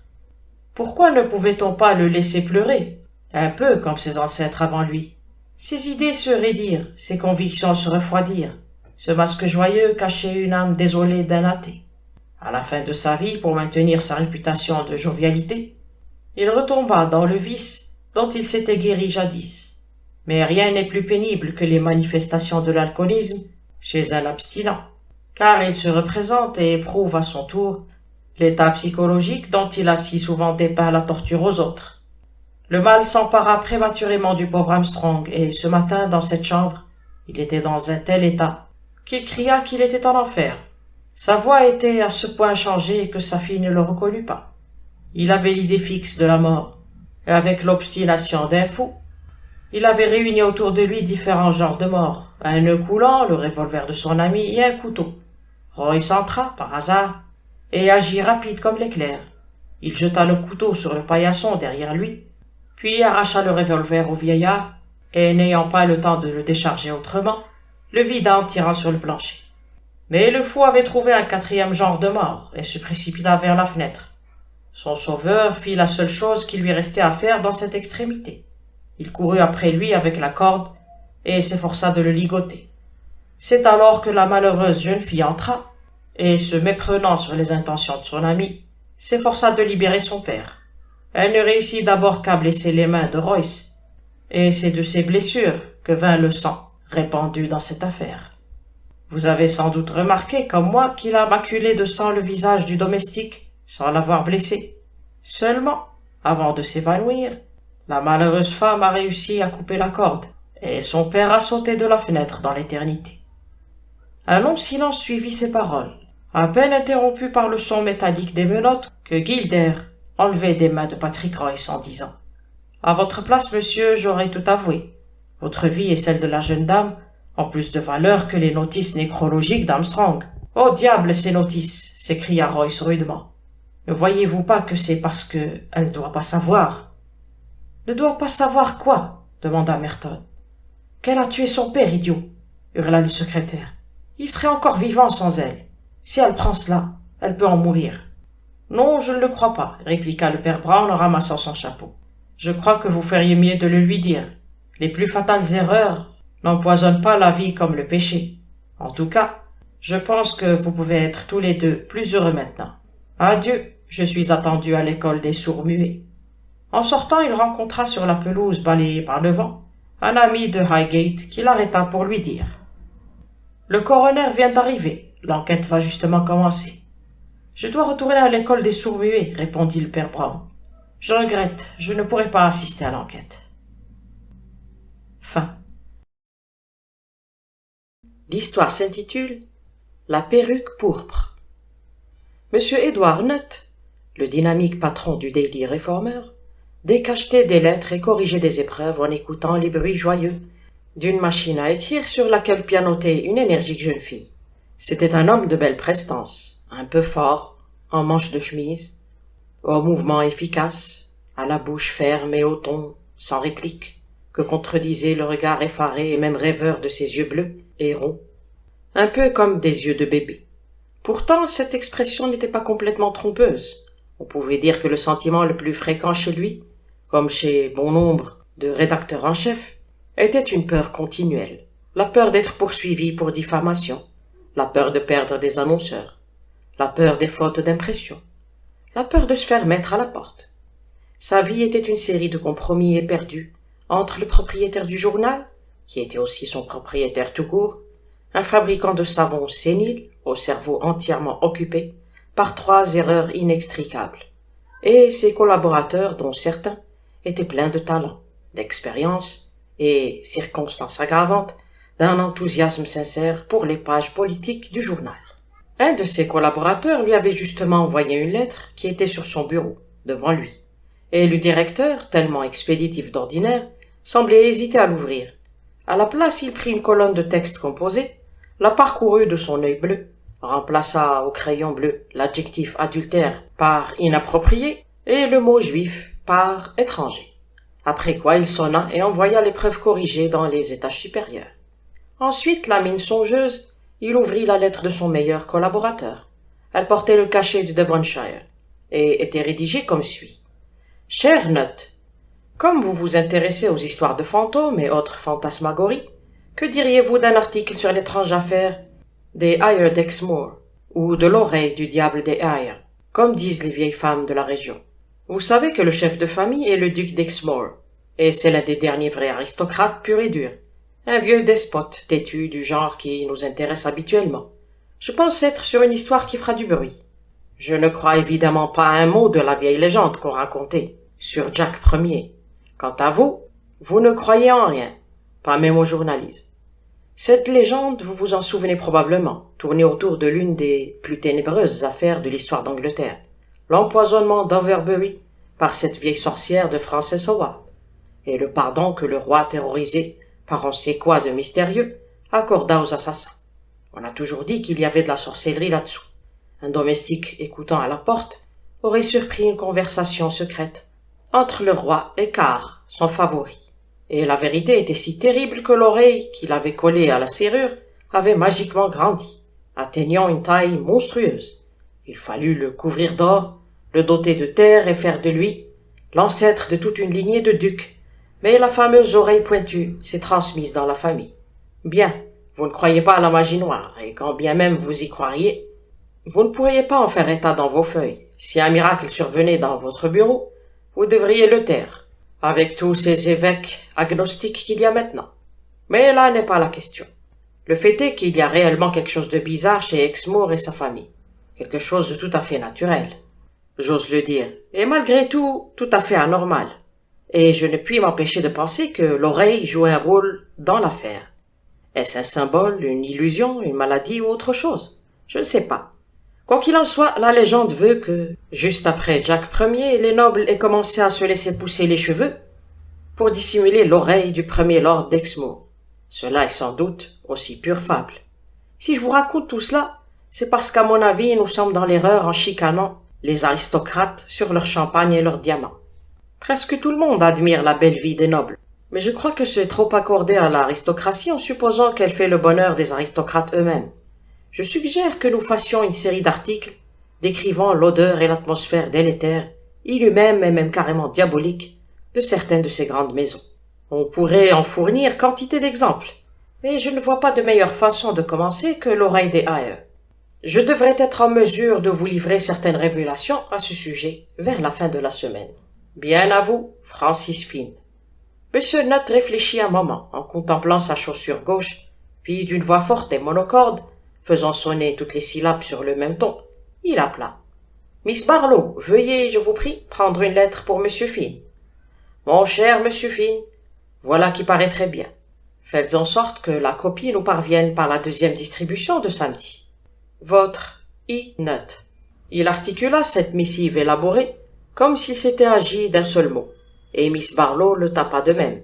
Speaker 1: Pourquoi ne pouvait-on pas le laisser pleurer, un peu comme ses ancêtres avant lui? Ses idées se raidirent, ses convictions se refroidirent. Ce masque joyeux cachait une âme désolée d'un athée. À la fin de sa vie, pour maintenir sa réputation de jovialité, il retomba dans le vice dont il s'était guéri jadis. Mais rien n'est plus pénible que les manifestations de l'alcoolisme chez un abstinent, car il se représente et éprouve à son tour l'état psychologique dont il a si souvent dépeint la torture aux autres. Le mal s'empara prématurément du pauvre Armstrong, et ce matin, dans cette chambre, il était dans un tel état qu'il cria qu'il était en enfer. Sa voix était à ce point changée que sa fille ne le reconnut pas. Il avait l'idée fixe de la mort, et avec l'obstination d'un fou, il avait réuni autour de lui différents genres de morts, un nœud coulant, le revolver de son ami et un couteau. Royce entra, par hasard, et agit rapide comme l'éclair. Il jeta le couteau sur le paillasson derrière lui, puis arracha le revolver au vieillard, et n'ayant pas le temps de le décharger autrement, le vida en tirant sur le plancher. Mais le fou avait trouvé un 4e genre de mort, et se précipita vers la fenêtre. Son sauveur fit la seule chose qui lui restait à faire dans cette extrémité. Il courut après lui avec la corde, et s'efforça de le ligoter. C'est alors que la malheureuse jeune fille entra, et se méprenant sur les intentions de son ami, s'efforça de libérer son père. Elle ne réussit d'abord qu'à blesser les mains de Royce, et c'est de ces blessures que vint le sang répandu dans cette affaire. Vous avez sans doute remarqué, comme moi, qu'il a maculé de sang le visage du domestique, sans l'avoir blessé. Seulement, avant de s'évanouir, la malheureuse femme a réussi à couper la corde, et son père a sauté de la fenêtre dans l'éternité. Un long silence suivit ces paroles, à peine interrompu par le son métallique des menottes que Gilder enlevait des mains de Patrick Royce en disant « À votre place, monsieur, j'aurais tout avoué. Votre vie et celle de la jeune dame ont plus de valeur que les notices nécrologiques d'Armstrong. »« Oh diable, ces notices !» s'écria Royce rudement. « Ne voyez-vous pas que c'est parce que elle ne doit pas savoir ?»« Ne doit pas savoir quoi ?» demanda Merton. « Qu'elle a tué son père, idiot !» hurla le secrétaire. « Il serait encore vivant sans elle. Si elle prend cela, elle peut en mourir. »« Non, je ne le crois pas, » répliqua le père Brown en ramassant son chapeau. « Je crois que vous feriez mieux de le lui dire. Les plus fatales erreurs n'empoisonnent pas la vie comme le péché. En tout cas, je pense que vous pouvez être tous les deux plus heureux maintenant. Adieu, je suis attendu à l'école des sourds-muets. » En sortant, il rencontra sur la pelouse balayée par le vent un ami de Highgate qui l'arrêta pour lui dire « Le coroner vient d'arriver. L'enquête va justement commencer. »« Je dois retourner à l'école des sourds-muets, » répondit le père Brown. « Je regrette, je ne pourrai pas assister à l'enquête. » Fin. L'histoire s'intitule « La perruque pourpre ». Monsieur Edward Nutt, le dynamique patron du Daily Reformer, décachetait des lettres et corrigeait des épreuves en écoutant les bruits joyeux d'une machine à écrire sur laquelle pianotait une énergique jeune fille. C'était un homme de belle prestance, un peu fort, en manche de chemise, au mouvement efficace, à la bouche ferme et au ton sans réplique, que contredisait le regard effaré et même rêveur de ses yeux bleus et ronds, un peu comme des yeux de bébé. Pourtant, cette expression n'était pas complètement trompeuse. On pouvait dire que le sentiment le plus fréquent chez lui, comme chez bon nombre de rédacteurs en chef, était une peur continuelle. La peur d'être poursuivi pour diffamation, la peur de perdre des annonceurs, la peur des fautes d'impression, la peur de se faire mettre à la porte. Sa vie était une série de compromis éperdus entre le propriétaire du journal, qui était aussi son propriétaire tout court, un fabricant de savon sénile, au cerveau entièrement occupé, par 3 erreurs inextricables, et ses collaborateurs dont certains étaient pleins de talent, d'expérience et, circonstance aggravante, d'un enthousiasme sincère pour les pages politiques du journal. Un de ses collaborateurs lui avait justement envoyé une lettre qui était sur son bureau, devant lui, et le directeur, tellement expéditif d'ordinaire, semblait hésiter à l'ouvrir. À la place, il prit une colonne de texte composé, la parcourut de son œil bleu, remplaça au crayon bleu l'adjectif adultère par inapproprié et le mot juif par étranger. Après quoi il sonna et envoya l'épreuve corrigée dans les étages supérieurs. Ensuite, la mine songeuse, il ouvrit la lettre de son meilleur collaborateur. Elle portait le cachet du Devonshire et était rédigée comme suit. Chère Note, comme vous vous intéressez aux histoires de fantômes et autres fantasmagories, que diriez-vous d'un article sur l'étrange affaire des Ayers d'Exmoor, ou de l'oreille du diable des Ayers, comme disent les vieilles femmes de la région? Vous savez que le chef de famille est le duc d'Exmoor, et c'est l'un des derniers vrais aristocrates purs et durs, un vieux despote têtu du genre qui nous intéresse habituellement. Je pense être sur une histoire qui fera du bruit. Je ne crois évidemment pas à un mot de la vieille légende qu'on racontait sur Jack Ier. Quant à vous, vous ne croyez en rien, pas même au journalisme. Cette légende, vous vous en souvenez probablement, tournait autour de l'une des plus ténébreuses affaires de l'histoire d'Angleterre, l'empoisonnement d'Overbury par cette vieille sorcière de Frances Howard, et le pardon que le roi, terrorisé par on sait quoi de mystérieux, accorda aux assassins. On a toujours dit qu'il y avait de la sorcellerie là-dessous. Un domestique écoutant à la porte aurait surpris une conversation secrète entre le roi et Carr, son favori. Et la vérité était si terrible que l'oreille qu'il avait collée à la serrure avait magiquement grandi, atteignant une taille monstrueuse. Il fallut le couvrir d'or, le doter de terre et faire de lui l'ancêtre de toute une lignée de ducs. Mais la fameuse oreille pointue s'est transmise dans la famille. Bien, vous ne croyez pas à la magie noire, et quand bien même vous y croiriez, vous ne pourriez pas en faire état dans vos feuilles. Si un miracle survenait dans votre bureau, vous devriez le taire, avec tous ces évêques agnostiques qu'il y a maintenant. Mais là n'est pas la question. Le fait est qu'il y a réellement quelque chose de bizarre chez Exmoor et sa famille. Quelque chose de tout à fait naturel. J'ose le dire. Et malgré tout, tout à fait anormal. Et je ne puis m'empêcher de penser que l'oreille joue un rôle dans l'affaire. Est-ce un symbole, une illusion, une maladie ou autre chose? Je ne sais pas. Quoi qu'il en soit, la légende veut que, juste après Jack Ier, les nobles aient commencé à se laisser pousser les cheveux pour dissimuler l'oreille du premier lord d'Exmoor. Cela est sans doute aussi pure fable. Si je vous raconte tout cela, c'est parce qu'à mon avis, nous sommes dans l'erreur en chicanant les aristocrates sur leur champagne et leurs diamants. Presque tout le monde admire la belle vie des nobles, mais je crois que c'est trop accordé à l'aristocratie en supposant qu'elle fait le bonheur des aristocrates eux-mêmes. Je suggère que nous fassions une série d'articles décrivant l'odeur et l'atmosphère délétère, inhumaine et même carrément diabolique de certaines de ces grandes maisons. On pourrait en fournir quantité d'exemples, mais je ne vois pas de meilleure façon de commencer que l'oreille des Ayers. Je devrais être en mesure de vous livrer certaines révélations à ce sujet vers la fin de la semaine. Bien à vous, Francis Finn. Monsieur Nutt réfléchit un moment en contemplant sa chaussure gauche, puis d'une voix forte et monocorde, faisant sonner toutes les syllabes sur le même ton, il appela. « Miss Barlow, veuillez, je vous prie, prendre une lettre pour Monsieur Finn. »« Mon cher Monsieur Finn, voilà qui paraît très bien. Faites en sorte que la copie nous parvienne par la 2e distribution de samedi. Votre I. Nutt. » Il articula cette missive élaborée comme s'il s'était agi d'un seul mot, et Miss Barlow le tapa de même.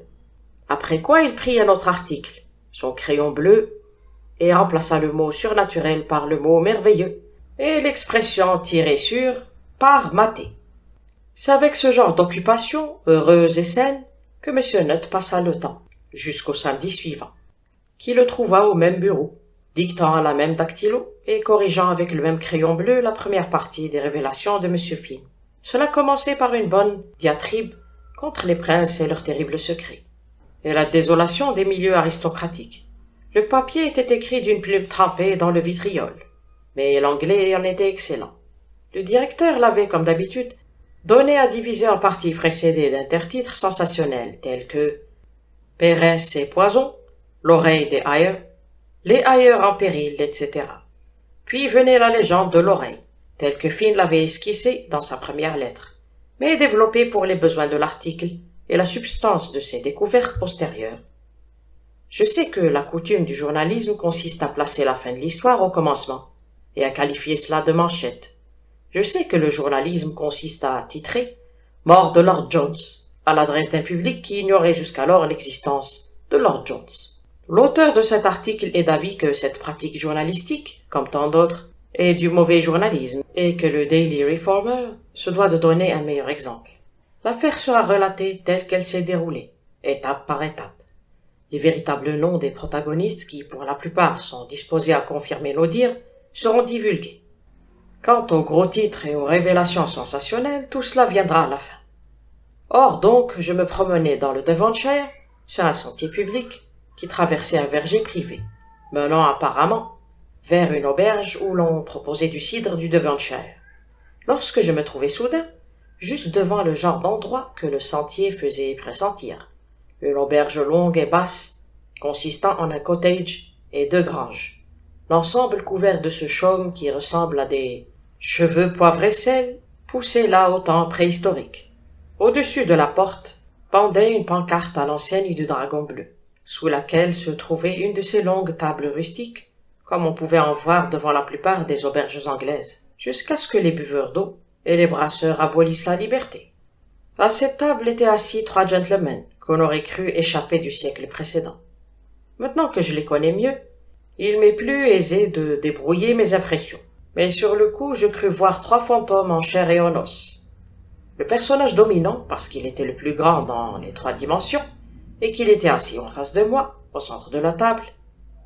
Speaker 1: Après quoi il prit un autre article, son crayon bleu, et remplaça le mot surnaturel par le mot merveilleux, et l'expression tirée sur par maté. C'est avec ce genre d'occupation, heureuse et saine, que M. Nutt passa le temps, jusqu'au samedi suivant, qui le trouva au même bureau, dictant à la même dactylo et corrigeant avec le même crayon bleu la première partie des révélations de M. Flynn. Cela commençait par une bonne diatribe contre les princes et leurs terribles secrets, et la désolation des milieux aristocratiques. Le papier était écrit d'une plume trempée dans le vitriol, mais l'anglais en était excellent. Le directeur l'avait, comme d'habitude, donné à diviser en parties précédées d'intertitres sensationnels tels que Pérez et Poison, l'oreille des Ayers, les Ayers en péril, etc. Puis venait la légende de l'oreille, telle que Finn l'avait esquissée dans sa première lettre, mais développée pour les besoins de l'article et la substance de ses découvertes postérieures. Je sais que la coutume du journalisme consiste à placer la fin de l'histoire au commencement, et à qualifier cela de manchette. Je sais que le journalisme consiste à titrer « Mort de Lord Jones » à l'adresse d'un public qui ignorait jusqu'alors l'existence de Lord Jones. L'auteur de cet article est d'avis que cette pratique journalistique, comme tant d'autres, est du mauvais journalisme et que le Daily Reformer se doit de donner un meilleur exemple. L'affaire sera relatée telle qu'elle s'est déroulée, étape par étape. Les véritables noms des protagonistes qui, pour la plupart, sont disposés à confirmer nos dires, seront divulgués. Quant aux gros titres et aux révélations sensationnelles, tout cela viendra à la fin. Or donc, je me promenais dans le Devonshire, sur un sentier public, qui traversait un verger privé, menant apparemment vers une auberge où l'on proposait du cidre du Devonshire. Lorsque je me trouvais soudain, juste devant le genre d'endroit que le sentier faisait pressentir, une auberge longue et basse, consistant en un cottage et 2 granges, l'ensemble couvert de ce chaume qui ressemble à des cheveux poivre et sel poussés là au temps préhistorique. Au-dessus de la porte pendait une pancarte à l'enseigne du dragon bleu, sous laquelle se trouvait une de ces longues tables rustiques, comme on pouvait en voir devant la plupart des auberges anglaises, jusqu'à ce que les buveurs d'eau et les brasseurs abolissent la liberté. À cette table étaient assis 3 gentlemen qu'on aurait cru échapper du siècle précédent. Maintenant que je les connais mieux, il m'est plus aisé de débrouiller mes impressions, mais sur le coup je crus voir 3 fantômes en chair et en os. Le personnage dominant, parce qu'il était le plus grand dans les 3 dimensions, et qu'il était assis en face de moi, au centre de la table,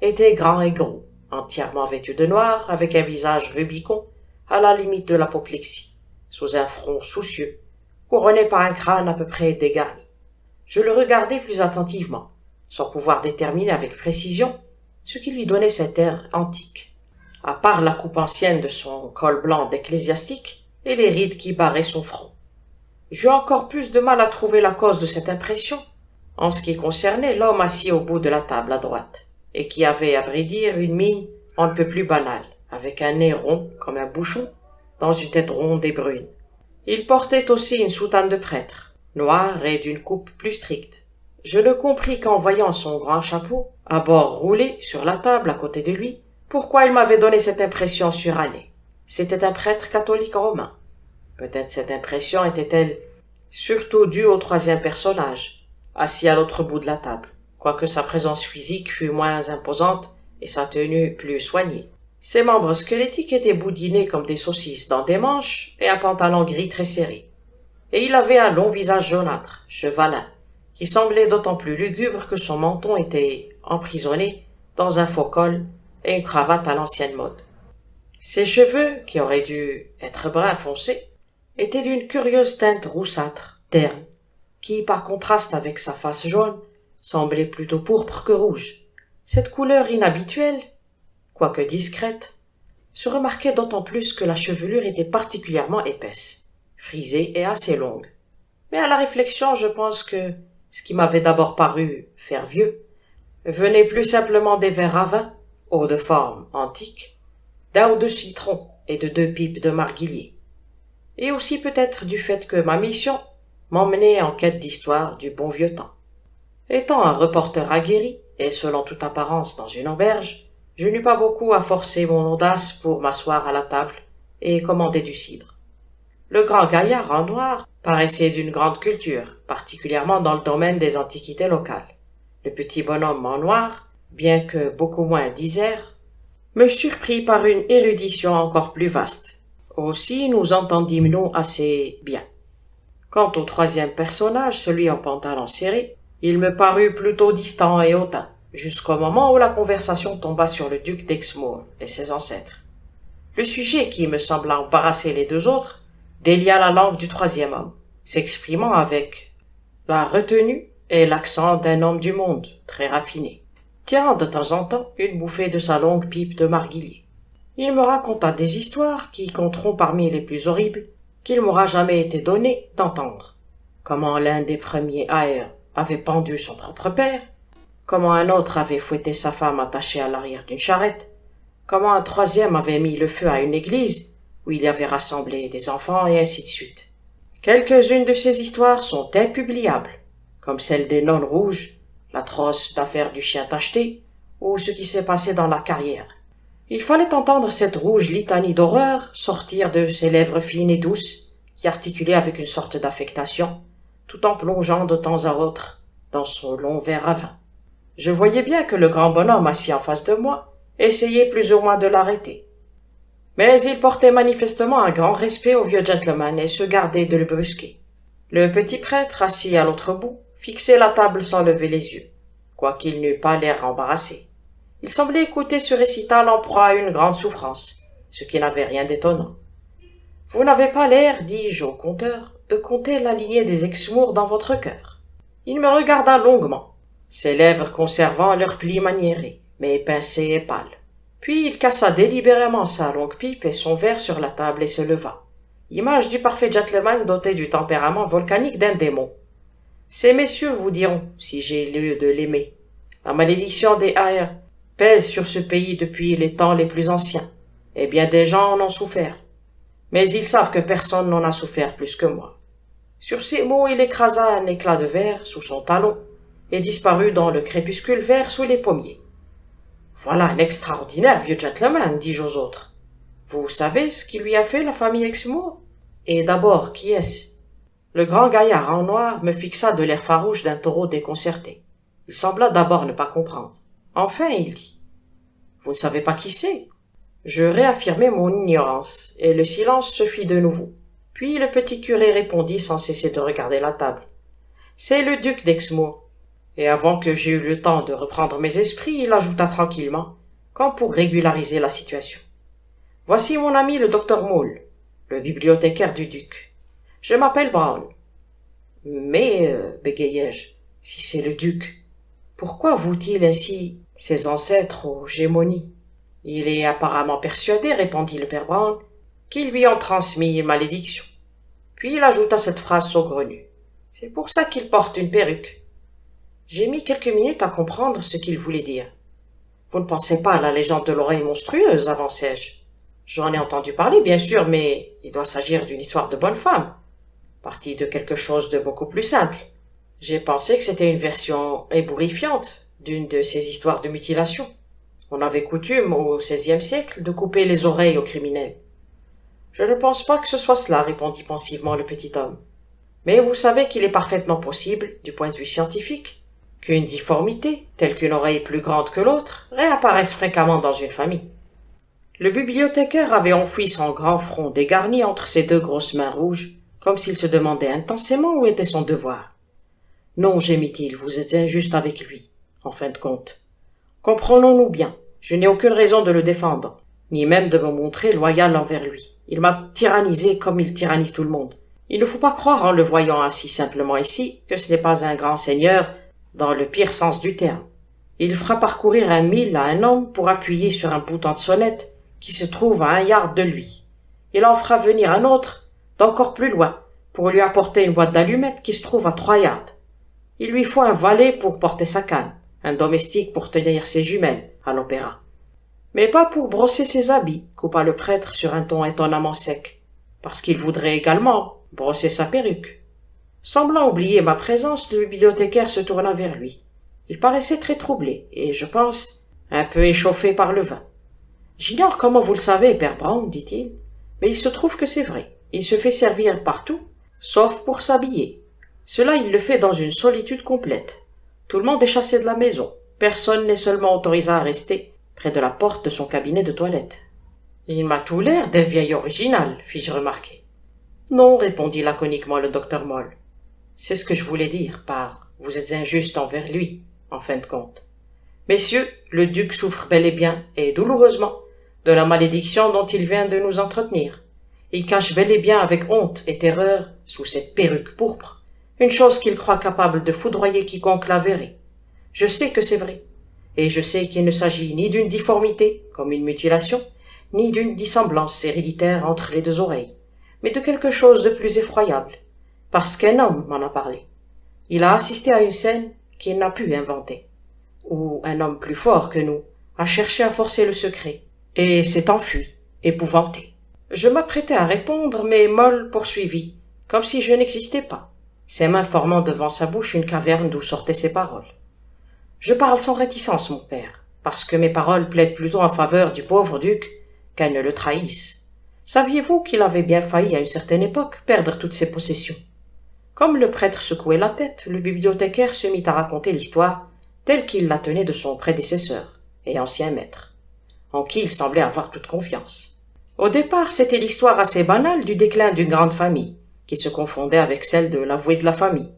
Speaker 1: était grand et gros, entièrement vêtu de noir, avec un visage rubicond, à la limite de l'apoplexie, sous un front soucieux, couronné par un crâne à peu près dégarni. Je le regardai plus attentivement, sans pouvoir déterminer avec précision ce qui lui donnait cet air antique, à part la coupe ancienne de son col blanc d'ecclésiastique et les rides qui barraient son front. J'eus encore plus de mal à trouver la cause de cette impression en ce qui concernait l'homme assis au bout de la table à droite, et qui avait, à vrai dire, une mine on ne peut plus banale, avec un nez rond comme un bouchon, dans une tête ronde et brune. Il portait aussi une soutane de prêtre, noire et d'une coupe plus stricte. Je ne compris qu'en voyant son grand chapeau, à bord roulé sur la table à côté de lui, pourquoi il m'avait donné cette impression surannée. C'était un prêtre catholique romain. Peut-être cette impression était-elle surtout due au 3e personnage, assis à l'autre bout de la table, quoique sa présence physique fût moins imposante et sa tenue plus soignée. Ses membres squelettiques étaient boudinés comme des saucisses dans des manches et un pantalon gris très serré. Et il avait un long visage jaunâtre, chevalin, qui semblait d'autant plus lugubre que son menton était emprisonné dans un faux col et une cravate à l'ancienne mode. Ses cheveux, qui auraient dû être brun foncé, étaient d'une curieuse teinte roussâtre, terne, qui, par contraste avec sa face jaune, semblait plutôt pourpre que rouge. Cette couleur inhabituelle, quoique discrète, se remarquait d'autant plus que la chevelure était particulièrement épaisse, frisée et assez longue. Mais à la réflexion, je pense que ce qui m'avait d'abord paru faire vieux venait plus simplement des verres à vin, hauts de forme antique, d'un ou 2 citrons et de 2 pipes de marguillier, et aussi peut-être du fait que ma mission m'emmenait en quête d'histoire du bon vieux temps. Étant un reporter aguerri, et selon toute apparence dans une auberge, je n'eus pas beaucoup à forcer mon audace pour m'asseoir à la table et commander du cidre. Le grand gaillard en noir paraissait d'une grande culture, particulièrement dans le domaine des antiquités locales. Le petit bonhomme en noir, bien que beaucoup moins disert, me surprit par une érudition encore plus vaste. Aussi nous entendîmes-nous assez bien. Quant au troisième personnage, celui en pantalon serré, il me parut plutôt distant et hautain, jusqu'au moment où la conversation tomba sur le duc d'Exmoor et ses ancêtres. Le sujet, qui me sembla embarrasser les deux autres, délia la langue du troisième homme, s'exprimant avec la retenue et l'accent d'un homme du monde, très raffiné, tirant de temps en temps une bouffée de sa longue pipe de marguillier. Il me raconta des histoires qui compteront parmi les plus horribles qu'il m'aura jamais été donné d'entendre. Comment l'un des premiers Aer avait pendu son propre père, comment un autre avait fouetté sa femme attachée à l'arrière d'une charrette, comment un troisième avait mis le feu à une église où il y avait rassemblé des enfants, et ainsi de suite. Quelques-unes de ces histoires sont impubliables, comme celle des nonnes rouges, l'atroce affaire du chien tacheté, ou ce qui s'est passé dans la carrière. Il fallait entendre cette rouge litanie d'horreur sortir de ses lèvres fines et douces, qui articulaient avec une sorte d'affectation, tout en plongeant de temps à autre dans son long verre à vin. Je voyais bien que le grand bonhomme assis en face de moi essayait plus ou moins de l'arrêter. Mais il portait manifestement un grand respect au vieux gentleman et se gardait de le brusquer. Le petit prêtre, assis à l'autre bout, fixait la table sans lever les yeux, quoiqu'il n'eût pas l'air embarrassé. Il semblait écouter ce récital en proie à une grande souffrance, ce qui n'avait rien d'étonnant. « Vous n'avez pas l'air, dis-je au conteur, de compter la lignée des Exmoor dans votre cœur. » Il me regarda longuement, ses lèvres conservant leur pli maniéré, mais pincées et pâles. Puis il cassa délibérément sa longue pipe et son verre sur la table et se leva. Image du parfait gentleman doté du tempérament volcanique d'un démon. Ces messieurs vous diront, si j'ai lieu de l'aimer, la malédiction des Aer pèse sur ce pays depuis les temps les plus anciens, et bien des gens en ont souffert. Mais ils savent que personne n'en a souffert plus que moi. Sur ces mots, il écrasa un éclat de verre sous son talon et disparut dans le crépuscule vert sous les pommiers. Voilà un extraordinaire vieux gentleman, dis-je aux autres. Vous savez ce qui lui a fait la famille Exmoor? Et d'abord, qui est-ce? Le grand gaillard en noir me fixa de l'air farouche d'un taureau déconcerté. Il sembla d'abord ne pas comprendre. Enfin, il dit. Vous ne savez pas qui c'est? Je réaffirmai mon ignorance, et le silence se fit de nouveau. Puis le petit curé répondit sans cesser de regarder la table. C'est le duc d'Exmoor. Et avant que j'eus eu le temps de reprendre mes esprits, il ajouta tranquillement, comme pour régulariser la situation. Voici mon ami le docteur Mole, le bibliothécaire du duc. Je m'appelle Brown. Mais, bégayai-je, si c'est le duc, pourquoi voue-t-il ainsi ses ancêtres aux gémonies? Il est apparemment persuadé, répondit le père Brown, qu'ils lui ont transmis une malédiction. Puis il ajouta cette phrase saugrenue. C'est pour ça qu'il porte une perruque. J'ai mis quelques minutes à comprendre ce qu'il voulait dire. Vous ne pensez pas à la légende de l'oreille monstrueuse, avançai-je. J'en ai entendu parler, bien sûr, mais il doit s'agir d'une histoire de bonne femme, partie de quelque chose de beaucoup plus simple. J'ai pensé que c'était une version ébourifiante d'une de ces histoires de mutilation. On avait coutume, au XVIe siècle, de couper les oreilles aux criminels. Je ne pense pas que ce soit cela, répondit pensivement le petit homme. Mais vous savez qu'il est parfaitement possible, du point de vue scientifique, qu'une difformité, telle qu'une oreille plus grande que l'autre, réapparaisse fréquemment dans une famille. Le bibliothécaire avait enfoui son grand front dégarni entre ses deux grosses mains rouges, comme s'il se demandait intensément où était son devoir. Non, gémit-il, vous êtes injuste avec lui, en fin de compte. Comprenons-nous bien, je n'ai aucune raison de le défendre, ni même de me montrer loyal envers lui. Il m'a tyrannisé comme il tyrannise tout le monde. Il ne faut pas croire, en le voyant assis simplement ici, que ce n'est pas un grand seigneur, dans le pire sens du terme. Il fera parcourir un mille à un homme pour appuyer sur un bouton de sonnette qui se trouve à 1 yard de lui. Il en fera venir un autre, d'encore plus loin, pour lui apporter une boîte d'allumettes qui se trouve à 3 yards. Il lui faut un valet pour porter sa canne, un domestique pour tenir ses jumelles à l'opéra. Mais pas pour brosser ses habits, coupa le prêtre sur un ton étonnamment sec, parce qu'il voudrait également brosser sa perruque. Semblant oublier ma présence, le bibliothécaire se tourna vers lui. Il paraissait très troublé, et, je pense, un peu échauffé par le vin. « J'ignore comment vous le savez, père Brown, dit-il, mais il se trouve que c'est vrai. Il se fait servir partout, sauf pour s'habiller. Cela, il le fait dans une solitude complète. Tout le monde est chassé de la maison. Personne n'est seulement autorisé à rester près de la porte de son cabinet de toilette. Il m'a tout l'air d'un vieil original, fis-je remarquer. Non, répondit laconiquement le docteur Moll. C'est ce que je voulais dire par vous êtes injuste envers lui, en fin de compte. Messieurs, le duc souffre bel et bien, et douloureusement, de la malédiction dont il vient de nous entretenir. Il cache bel et bien avec honte et terreur, sous cette perruque pourpre, une chose qu'il croit capable de foudroyer quiconque la verrait. Je sais que c'est vrai, et je sais qu'il ne s'agit ni d'une difformité, comme une mutilation, ni d'une dissemblance héréditaire entre les deux oreilles, mais de quelque chose de plus effroyable, parce qu'un homme m'en a parlé. Il a assisté à une scène qu'il n'a pu inventer, où un homme plus fort que nous a cherché à forcer le secret, et s'est enfui, épouvanté. Je m'apprêtais à répondre, mais Moll poursuivit, comme si je n'existais pas, ses mains formant devant sa bouche une caverne d'où sortaient ses paroles. Je parle sans réticence, mon père, parce que mes paroles plaident plutôt en faveur du pauvre duc qu'elles ne le trahissent. Saviez-vous qu'il avait bien failli à une certaine époque perdre toutes ses possessions? Comme le prêtre secouait la tête, le bibliothécaire se mit à raconter l'histoire telle qu'il la tenait de son prédécesseur et ancien maître, en qui il semblait avoir toute confiance. Au départ, c'était l'histoire assez banale du déclin d'une grande famille, qui se confondait avec celle de l'avoué de la famille.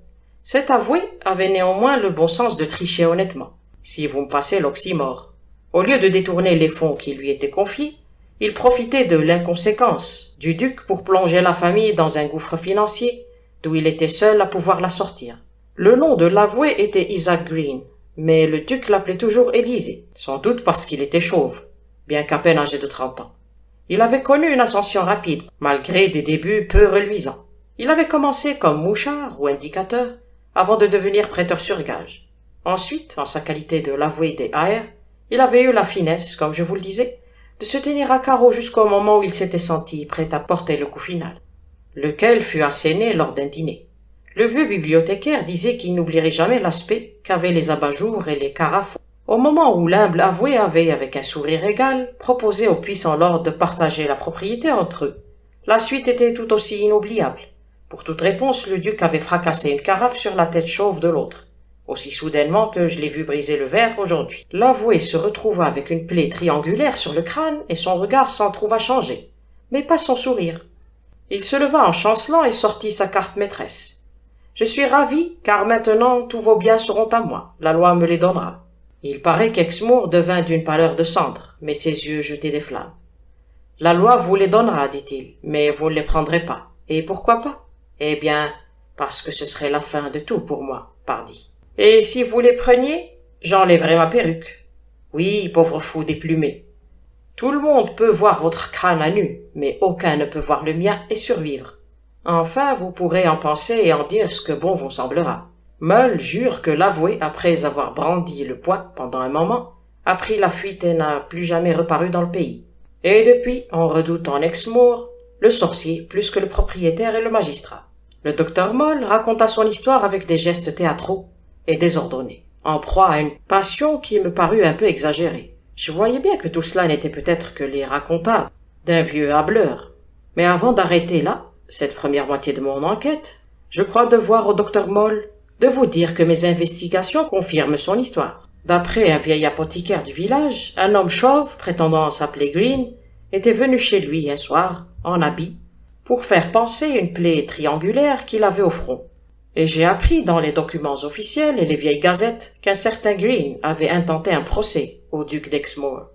Speaker 1: Cet avoué avait néanmoins le bon sens de tricher honnêtement, si vous me passez l'oxymore. Au lieu de détourner les fonds qui lui étaient confiés, il profitait de l'inconséquence du duc pour plonger la famille dans un gouffre financier d'où il était seul à pouvoir la sortir. Le nom de l'avoué était Isaac Green, mais le duc l'appelait toujours Élysée, sans doute parce qu'il était chauve, bien qu'à peine âgé de 30 ans. Il avait connu une ascension rapide, malgré des débuts peu reluisants. Il avait commencé comme mouchard ou indicateur, avant de devenir prêteur sur gage. Ensuite, en sa qualité de l'avoué des Ayres, il avait eu la finesse, comme je vous le disais, de se tenir à carreau jusqu'au moment où il s'était senti prêt à porter le coup final, lequel fut asséné lors d'un dîner. Le vieux bibliothécaire disait qu'il n'oublierait jamais l'aspect qu'avaient les abat-jours et les carafes au moment où l'humble avoué avait, avec un sourire égal, proposé au puissant lord de partager la propriété entre eux. La suite était tout aussi inoubliable. Pour toute réponse, le duc avait fracassé une carafe sur la tête chauve de l'autre, aussi soudainement que je l'ai vu briser le verre aujourd'hui. L'avoué se retrouva avec une plaie triangulaire sur le crâne et son regard s'en trouva changé, mais pas son sourire. Il se leva en chancelant et sortit sa carte maîtresse. « Je suis ravi, car maintenant tous vos biens seront à moi, la loi me les donnera. » Il paraît qu'Exmoor devint d'une pâleur de cendre, mais ses yeux jetaient des flammes. « La loi vous les donnera, dit-il, mais vous ne les prendrez pas. Et pourquoi pas? Eh bien, parce que ce serait la fin de tout pour moi, pardi. Et si vous les preniez, j'enlèverais ma perruque. Oui, pauvre fou déplumé. Tout le monde peut voir votre crâne à nu, mais aucun ne peut voir le mien et survivre. Enfin, vous pourrez en penser et en dire ce que bon vous semblera. Moll jure que l'avoué, après avoir brandi le poing pendant un moment, a pris la fuite et n'a plus jamais reparu dans le pays. Et depuis, on redoute en Exmoor le sorcier plus que le propriétaire et le magistrat. Le docteur Moll raconta son histoire avec des gestes théâtraux et désordonnés, en proie à une passion qui me parut un peu exagérée. Je voyais bien que tout cela n'était peut-être que les racontades d'un vieux hâbleur. Mais avant d'arrêter là, cette première moitié de mon enquête, je crois devoir au docteur Moll de vous dire que mes investigations confirment son histoire. D'après un vieil apothicaire du village, un homme chauve, prétendant s'appeler Green, était venu chez lui un soir, en habit, pour faire panser une plaie triangulaire qu'il avait au front. Et j'ai appris dans les documents officiels et les vieilles gazettes qu'un certain Green avait intenté un procès au duc d'Exmoor.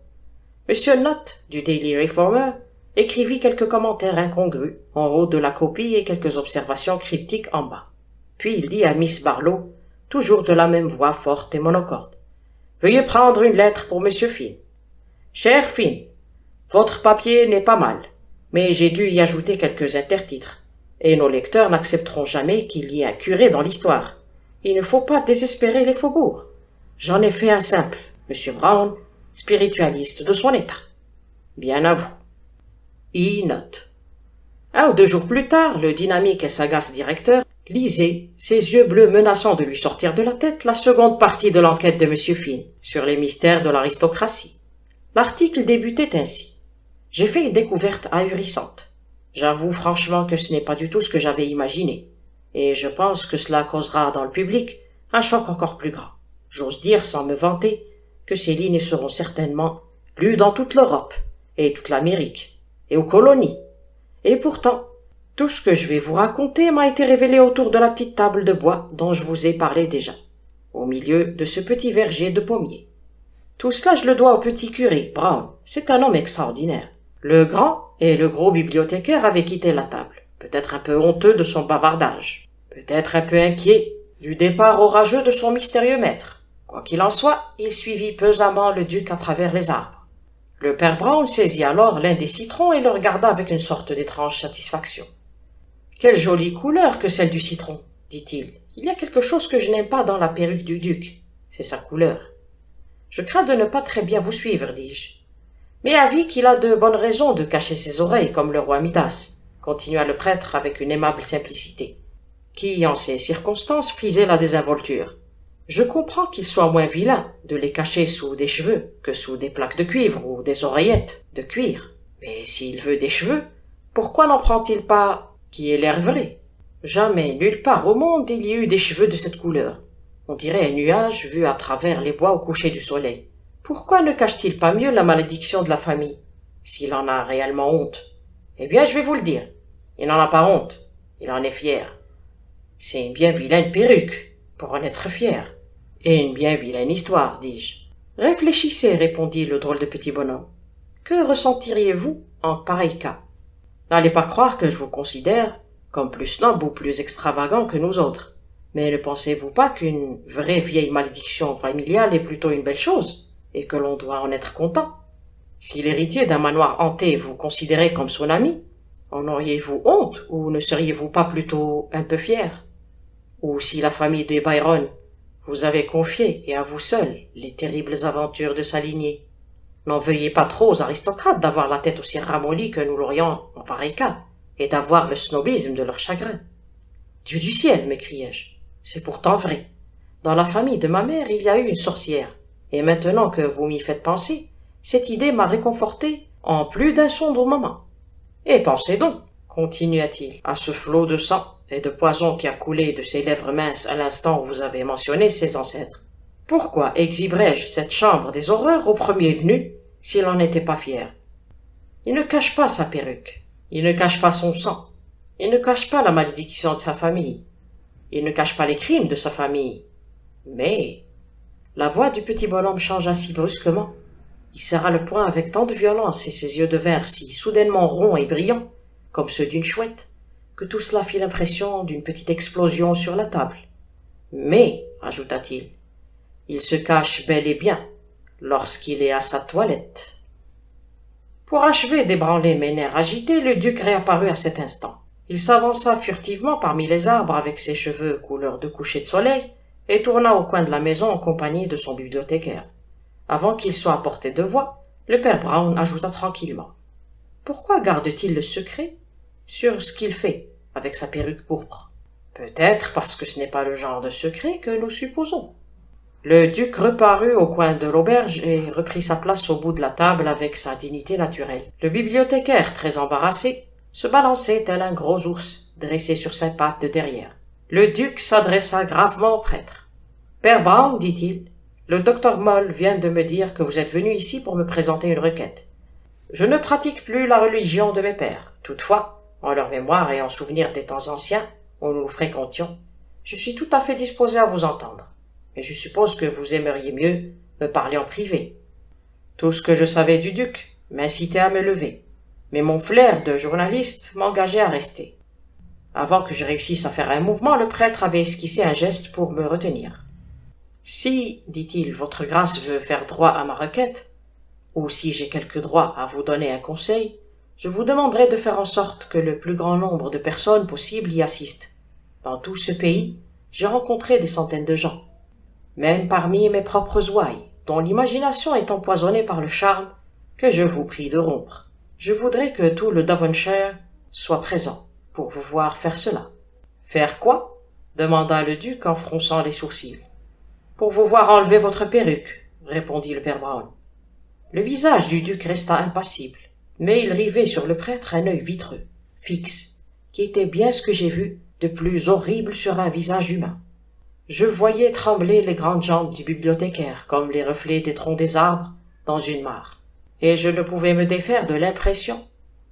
Speaker 1: Monsieur Nott, du Daily Reformer, écrivit quelques commentaires incongrus en haut de la copie et quelques observations cryptiques en bas. Puis il dit à Miss Barlow, toujours de la même voix forte et monocorde, « Veuillez prendre une lettre pour Monsieur Finn. Cher Finn, votre papier n'est pas mal, mais j'ai dû y ajouter quelques intertitres, et nos lecteurs n'accepteront jamais qu'il y ait un curé dans l'histoire. Il ne faut pas désespérer les faubourgs. J'en ai fait un simple, Monsieur Brown, spiritualiste de son état. Bien à vous. » I. Note. 1 ou 2 jours plus tard, le dynamique et sagace directeur lisait, ses yeux bleus menaçant de lui sortir de la tête, la seconde partie de l'enquête de M. Finn sur les mystères de l'aristocratie. L'article débutait ainsi. J'ai fait une découverte ahurissante. J'avoue franchement que ce n'est pas du tout ce que j'avais imaginé, et je pense que cela causera dans le public un choc encore plus grand. J'ose dire, sans me vanter, que ces lignes seront certainement lues dans toute l'Europe, et toute l'Amérique, et aux colonies. Et pourtant, tout ce que je vais vous raconter m'a été révélé autour de la petite table de bois dont je vous ai parlé déjà, au milieu de ce petit verger de pommiers. Tout cela je le dois au petit curé, Brown. C'est un homme extraordinaire. Le grand et le gros bibliothécaire avaient quitté la table, peut-être un peu honteux de son bavardage, peut-être un peu inquiet du départ orageux de son mystérieux maître. Quoi qu'il en soit, il suivit pesamment le duc à travers les arbres. Le père Brown saisit alors l'un des citrons et le regarda avec une sorte d'étrange satisfaction. « Quelle jolie couleur que celle du citron, dit-il. Il y a quelque chose que je n'aime pas dans la perruque du duc. C'est sa couleur. Je crains de ne pas très bien vous suivre, dis-je. Mais avis qu'il a de bonnes raisons de cacher ses oreilles comme le roi Midas, continua le prêtre avec une aimable simplicité, qui, en ces circonstances, prisait la désinvolture. Je comprends qu'il soit moins vilain de les cacher sous des cheveux que sous des plaques de cuivre ou des oreillettes de cuir. Mais s'il veut des cheveux, pourquoi n'en prend-il pas qui ait l'air vrai? Jamais, nulle part au monde, il y a eu des cheveux de cette couleur. On dirait un nuage vu à travers les bois au coucher du soleil. Pourquoi ne cache-t-il pas mieux la malédiction de la famille, s'il en a réellement honte? Eh bien, je vais vous le dire. Il n'en a pas honte. Il en est fier. C'est une bien vilaine perruque, pour en être fier. Et une bien vilaine histoire, dis-je. Réfléchissez, répondit le drôle de petit bonhomme. Que ressentiriez-vous en pareil cas? N'allez pas croire que je vous considère comme plus snob ou plus extravagant que nous autres. Mais ne pensez-vous pas qu'une vraie vieille malédiction familiale est plutôt une belle chose, et que l'on doit en être content? Si l'héritier d'un manoir hanté vous considérait comme son ami, en auriez-vous honte, ou ne seriez-vous pas plutôt un peu fier? Ou si la famille de Byron vous avait confié, et à vous seul, les terribles aventures de sa lignée, n'en veuillez pas trop aux aristocrates d'avoir la tête aussi ramollie que nous l'aurions en pareil cas, et d'avoir le snobisme de leur chagrin. Dieu du ciel, m'écriai-je, c'est pourtant vrai. Dans la famille de ma mère, il y a eu une sorcière, et maintenant que vous m'y faites penser, cette idée m'a réconforté en plus d'un sombre moment. Et pensez donc, continua-t-il, à ce flot de sang et de poison qui a coulé de ses lèvres minces à l'instant où vous avez mentionné ses ancêtres. Pourquoi exhiberais-je cette chambre des horreurs au premier venu s'il n'en était pas fier? Il ne cache pas sa perruque, il ne cache pas son sang, il ne cache pas la malédiction de sa famille, il ne cache pas les crimes de sa famille. Mais la voix du petit bonhomme changea si brusquement, il serra le poing avec tant de violence et ses yeux devinrent si soudainement ronds et brillants, comme ceux d'une chouette, que tout cela fit l'impression d'une petite explosion sur la table. Mais, ajouta-t-il, il se cache bel et bien lorsqu'il est à sa toilette. Pour achever d'ébranler mes nerfs agités, le duc réapparut à cet instant. Il s'avança furtivement parmi les arbres avec ses cheveux couleur de coucher de soleil et tourna au coin de la maison en compagnie de son bibliothécaire. Avant qu'il soit à portée de voix, le père Brown ajouta tranquillement. Pourquoi garde-t-il le secret sur ce qu'il fait avec sa perruque pourpre? Peut-être parce que ce n'est pas le genre de secret que nous supposons. Le duc reparut au coin de l'auberge et reprit sa place au bout de la table avec sa dignité naturelle. Le bibliothécaire, très embarrassé, se balançait tel un gros ours dressé sur ses pattes de derrière. Le duc s'adressa gravement au prêtre. « Père Brown, dit-il, le docteur Moll vient de me dire que vous êtes venu ici pour me présenter une requête. Je ne pratique plus la religion de mes pères. Toutefois, en leur mémoire et en souvenir des temps anciens où nous nous fréquentions, je suis tout à fait disposé à vous entendre. Mais je suppose que vous aimeriez mieux me parler en privé. Tout ce que je savais du duc m'incitait à me lever, mais mon flair de journaliste m'engageait à rester. Avant que je réussisse à faire un mouvement, le prêtre avait esquissé un geste pour me retenir. « Si, dit-il, votre grâce veut faire droit à ma requête, ou si j'ai quelque droit à vous donner un conseil, je vous demanderai de faire en sorte que le plus grand nombre de personnes possible y assistent. Dans tout ce pays, j'ai rencontré des centaines de gens, même parmi mes propres ouailles, dont l'imagination est empoisonnée par le charme que je vous prie de rompre. Je voudrais que tout le Devonshire soit présent pour vous voir faire cela. »« Faire quoi ?» demanda le duc en fronçant les sourcils. « Pour vous voir enlever votre perruque, » répondit le père Brown. Le visage du duc resta impassible, mais il rivait sur le prêtre un œil vitreux, fixe, qui était bien ce que j'ai vu de plus horrible sur un visage humain. Je voyais trembler les grandes jambes du bibliothécaire comme les reflets des troncs des arbres dans une mare, et je ne pouvais me défaire de l'impression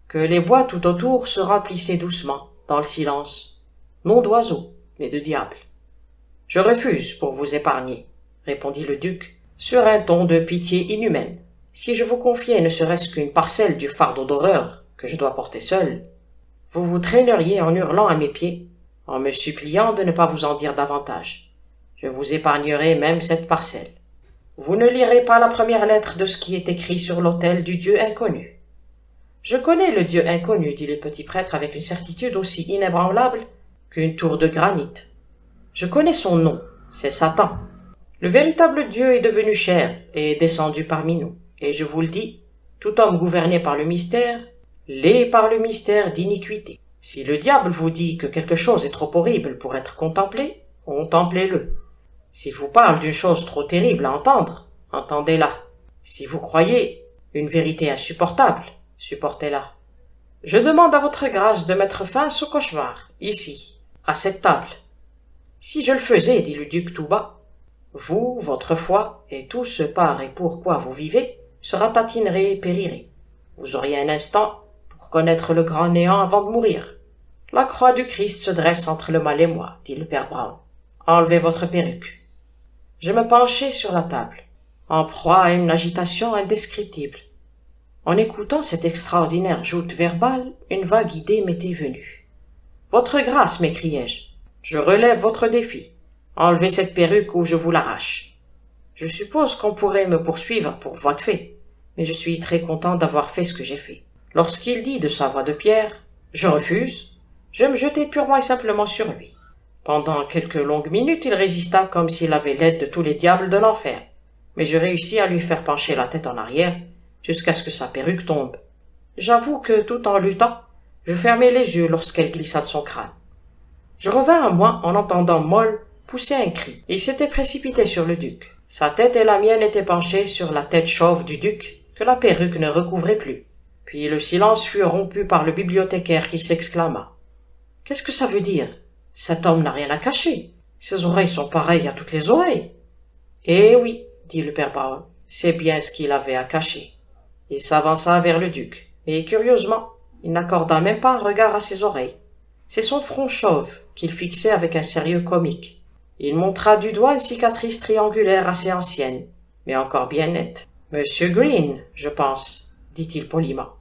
Speaker 1: que les bois tout autour se remplissaient doucement, dans le silence, non d'oiseaux, mais de diables. « Je refuse pour vous épargner, » répondit le duc, sur un ton de pitié inhumaine. « Si je vous confiais ne serait-ce qu'une parcelle du fardeau d'horreur que je dois porter seul, vous vous traîneriez en hurlant à mes pieds, en me suppliant de ne pas vous en dire davantage. Je vous épargnerai même cette parcelle. Vous ne lirez pas la première lettre de ce qui est écrit sur l'autel du Dieu inconnu. » « Je connais le Dieu inconnu, dit le petit prêtre avec une certitude aussi inébranlable qu'une tour de granit. Je connais son nom, c'est Satan. Le véritable Dieu est devenu chair et est descendu parmi nous. Et je vous le dis, tout homme gouverné par le mystère l'est par le mystère d'iniquité. Si le diable vous dit que quelque chose est trop horrible pour être contemplé, contemplez-le. S'il vous parle d'une chose trop terrible à entendre, entendez-la. Si vous croyez une vérité insupportable, supportez-la. Je demande à votre grâce de mettre fin à ce cauchemar, ici, à cette table. Si je le faisais, dit le duc tout bas, vous, votre foi, et tout ce par et pour quoi vous vivez, se ratatineraient et périraient. Vous auriez un instant pour connaître le grand néant avant de mourir. La croix du Christ se dresse entre le mal et moi, dit le père Brown. Enlevez votre perruque. Je me penchai sur la table, en proie à une agitation indescriptible. En écoutant cette extraordinaire joute verbale, une vague idée m'était venue. « Votre grâce, m'écriai-je, je relève votre défi. Enlevez cette perruque ou je vous l'arrache. Je suppose qu'on pourrait me poursuivre pour voie de fait, mais je suis très content d'avoir fait ce que j'ai fait. » Lorsqu'il dit de sa voix de pierre « Je refuse », je me jetai purement et simplement sur lui. Pendant quelques longues minutes, il résista comme s'il avait l'aide de tous les diables de l'enfer, mais je réussis à lui faire pencher la tête en arrière, jusqu'à ce que sa perruque tombe. J'avoue que, tout en luttant, je fermai les yeux lorsqu'elle glissa de son crâne. Je revins à moi en entendant Moll pousser un cri. Il s'était précipité sur le duc. Sa tête et la mienne étaient penchées sur la tête chauve du duc, que la perruque ne recouvrait plus. Puis le silence fut rompu par le bibliothécaire qui s'exclama. « Qu'est-ce que ça veut dire? Cet homme n'a rien à cacher. Ses oreilles sont pareilles à toutes les oreilles. »« Eh oui, dit le père Brown, c'est bien ce qu'il avait à cacher. » Il s'avança vers le duc, mais curieusement, il n'accorda même pas un regard à ses oreilles. C'est son front chauve qu'il fixait avec un sérieux comique. Il montra du doigt une cicatrice triangulaire assez ancienne, mais encore bien nette. « Monsieur Green, je pense, » dit-il poliment.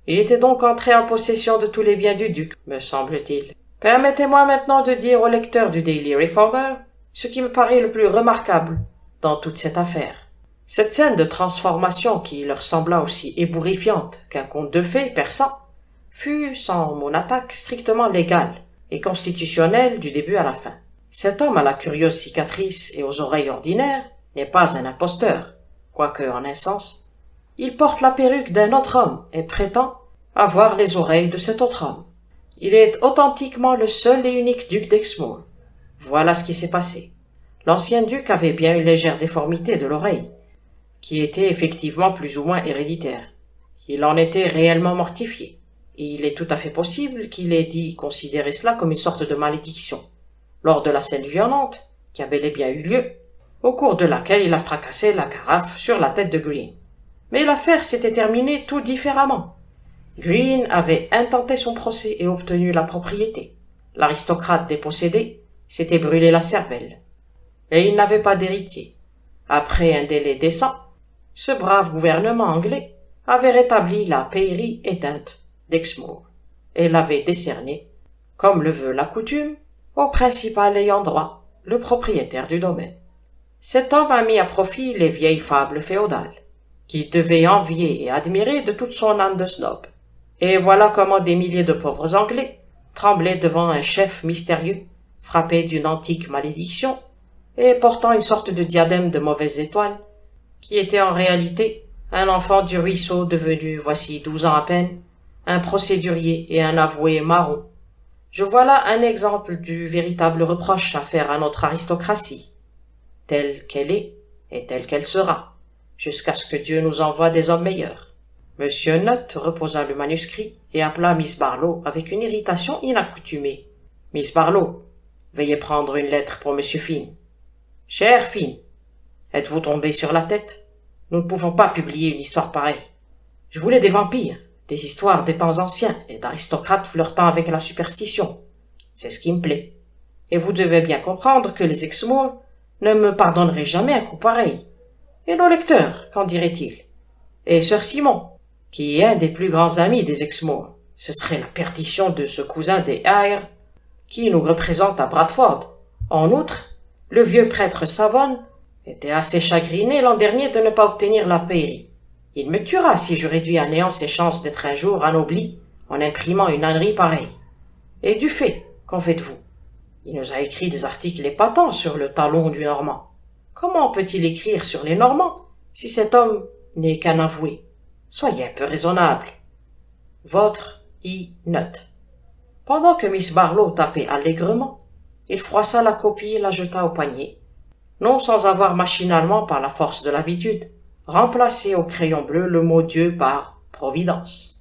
Speaker 1: Il était donc entré en possession de tous les biens du duc, me semble-t-il. Permettez-moi maintenant de dire au lecteur du Daily Reformer ce qui me paraît le plus remarquable dans toute cette affaire. Cette scène de transformation qui leur sembla aussi ébourifiante qu'un conte de fées persan fut, sans mon attaque, strictement légale et constitutionnelle du début à la fin. Cet homme à la curieuse cicatrice et aux oreilles ordinaires n'est pas un imposteur, quoique en un sens. Il porte la perruque d'un autre homme et prétend avoir les oreilles de cet autre homme. Il est authentiquement le seul et unique duc d'Exmoor. Voilà ce qui s'est passé. L'ancien duc avait bien une légère déformité de l'oreille, qui était effectivement plus ou moins héréditaire. Il en était réellement mortifié, et il est tout à fait possible qu'il ait dit considérer cela comme une sorte de malédiction, lors de la scène violente, qui a bel et bien eu lieu, au cours de laquelle il a fracassé la carafe sur la tête de Green. Mais l'affaire s'était terminée tout différemment. Green avait intenté son procès et obtenu la propriété. L'aristocrate dépossédé s'était brûlé la cervelle. Et il n'avait pas d'héritier. Après un délai décent, ce brave gouvernement anglais avait rétabli la pairie éteinte d'Exmoor et l'avait décerné, comme le veut la coutume, au principal ayant droit, le propriétaire du domaine. Cet homme a mis à profit les vieilles fables féodales, qu'il devait envier et admirer de toute son âme de snob. Et voilà comment des milliers de pauvres Anglais tremblaient devant un chef mystérieux, frappé d'une antique malédiction, et portant une sorte de diadème de mauvaises étoiles, qui était en réalité un enfant du ruisseau devenu, voici 12 ans à peine, un procédurier et un avoué marron. Je voilà un exemple du véritable reproche à faire à notre aristocratie, telle qu'elle est et telle qu'elle sera, jusqu'à ce que Dieu nous envoie des hommes meilleurs. Monsieur Nutt reposa le manuscrit et appela Miss Barlow avec une irritation inaccoutumée. « Miss Barlow, veuillez prendre une lettre pour Monsieur Finn. » Chère Finn, êtes-vous tombée sur la tête? Nous ne pouvons pas publier une histoire pareille. Je voulais des vampires, des histoires des temps anciens et d'aristocrates flirtant avec la superstition. C'est ce qui me plaît. Et vous devez bien comprendre que les Exmoor ne me pardonneraient jamais un coup pareil. Et nos lecteurs, qu'en diraient-ils? Et Sir Simon, qui est un des plus grands amis des Exmoor, ce serait la perdition de ce cousin des Eyre qui nous représente à Bradford. En outre, le vieux prêtre Savon était assez chagriné l'an dernier de ne pas obtenir la pairie. Il me tuera si je réduis à néant ses chances d'être un jour anobli en imprimant une ânerie pareille. Et du fait, qu'en faites-vous? Il nous a écrit des articles épatants sur le talon du Normand. Comment peut-il écrire sur les Normands si cet homme n'est qu'un avoué? Soyez un peu raisonnable. Votre I-Note. Pendant que Miss Barlow tapait allègrement, il froissa la copie et la jeta au panier, non sans avoir machinalement, par la force de l'habitude, remplacé au crayon bleu le mot Dieu par Providence.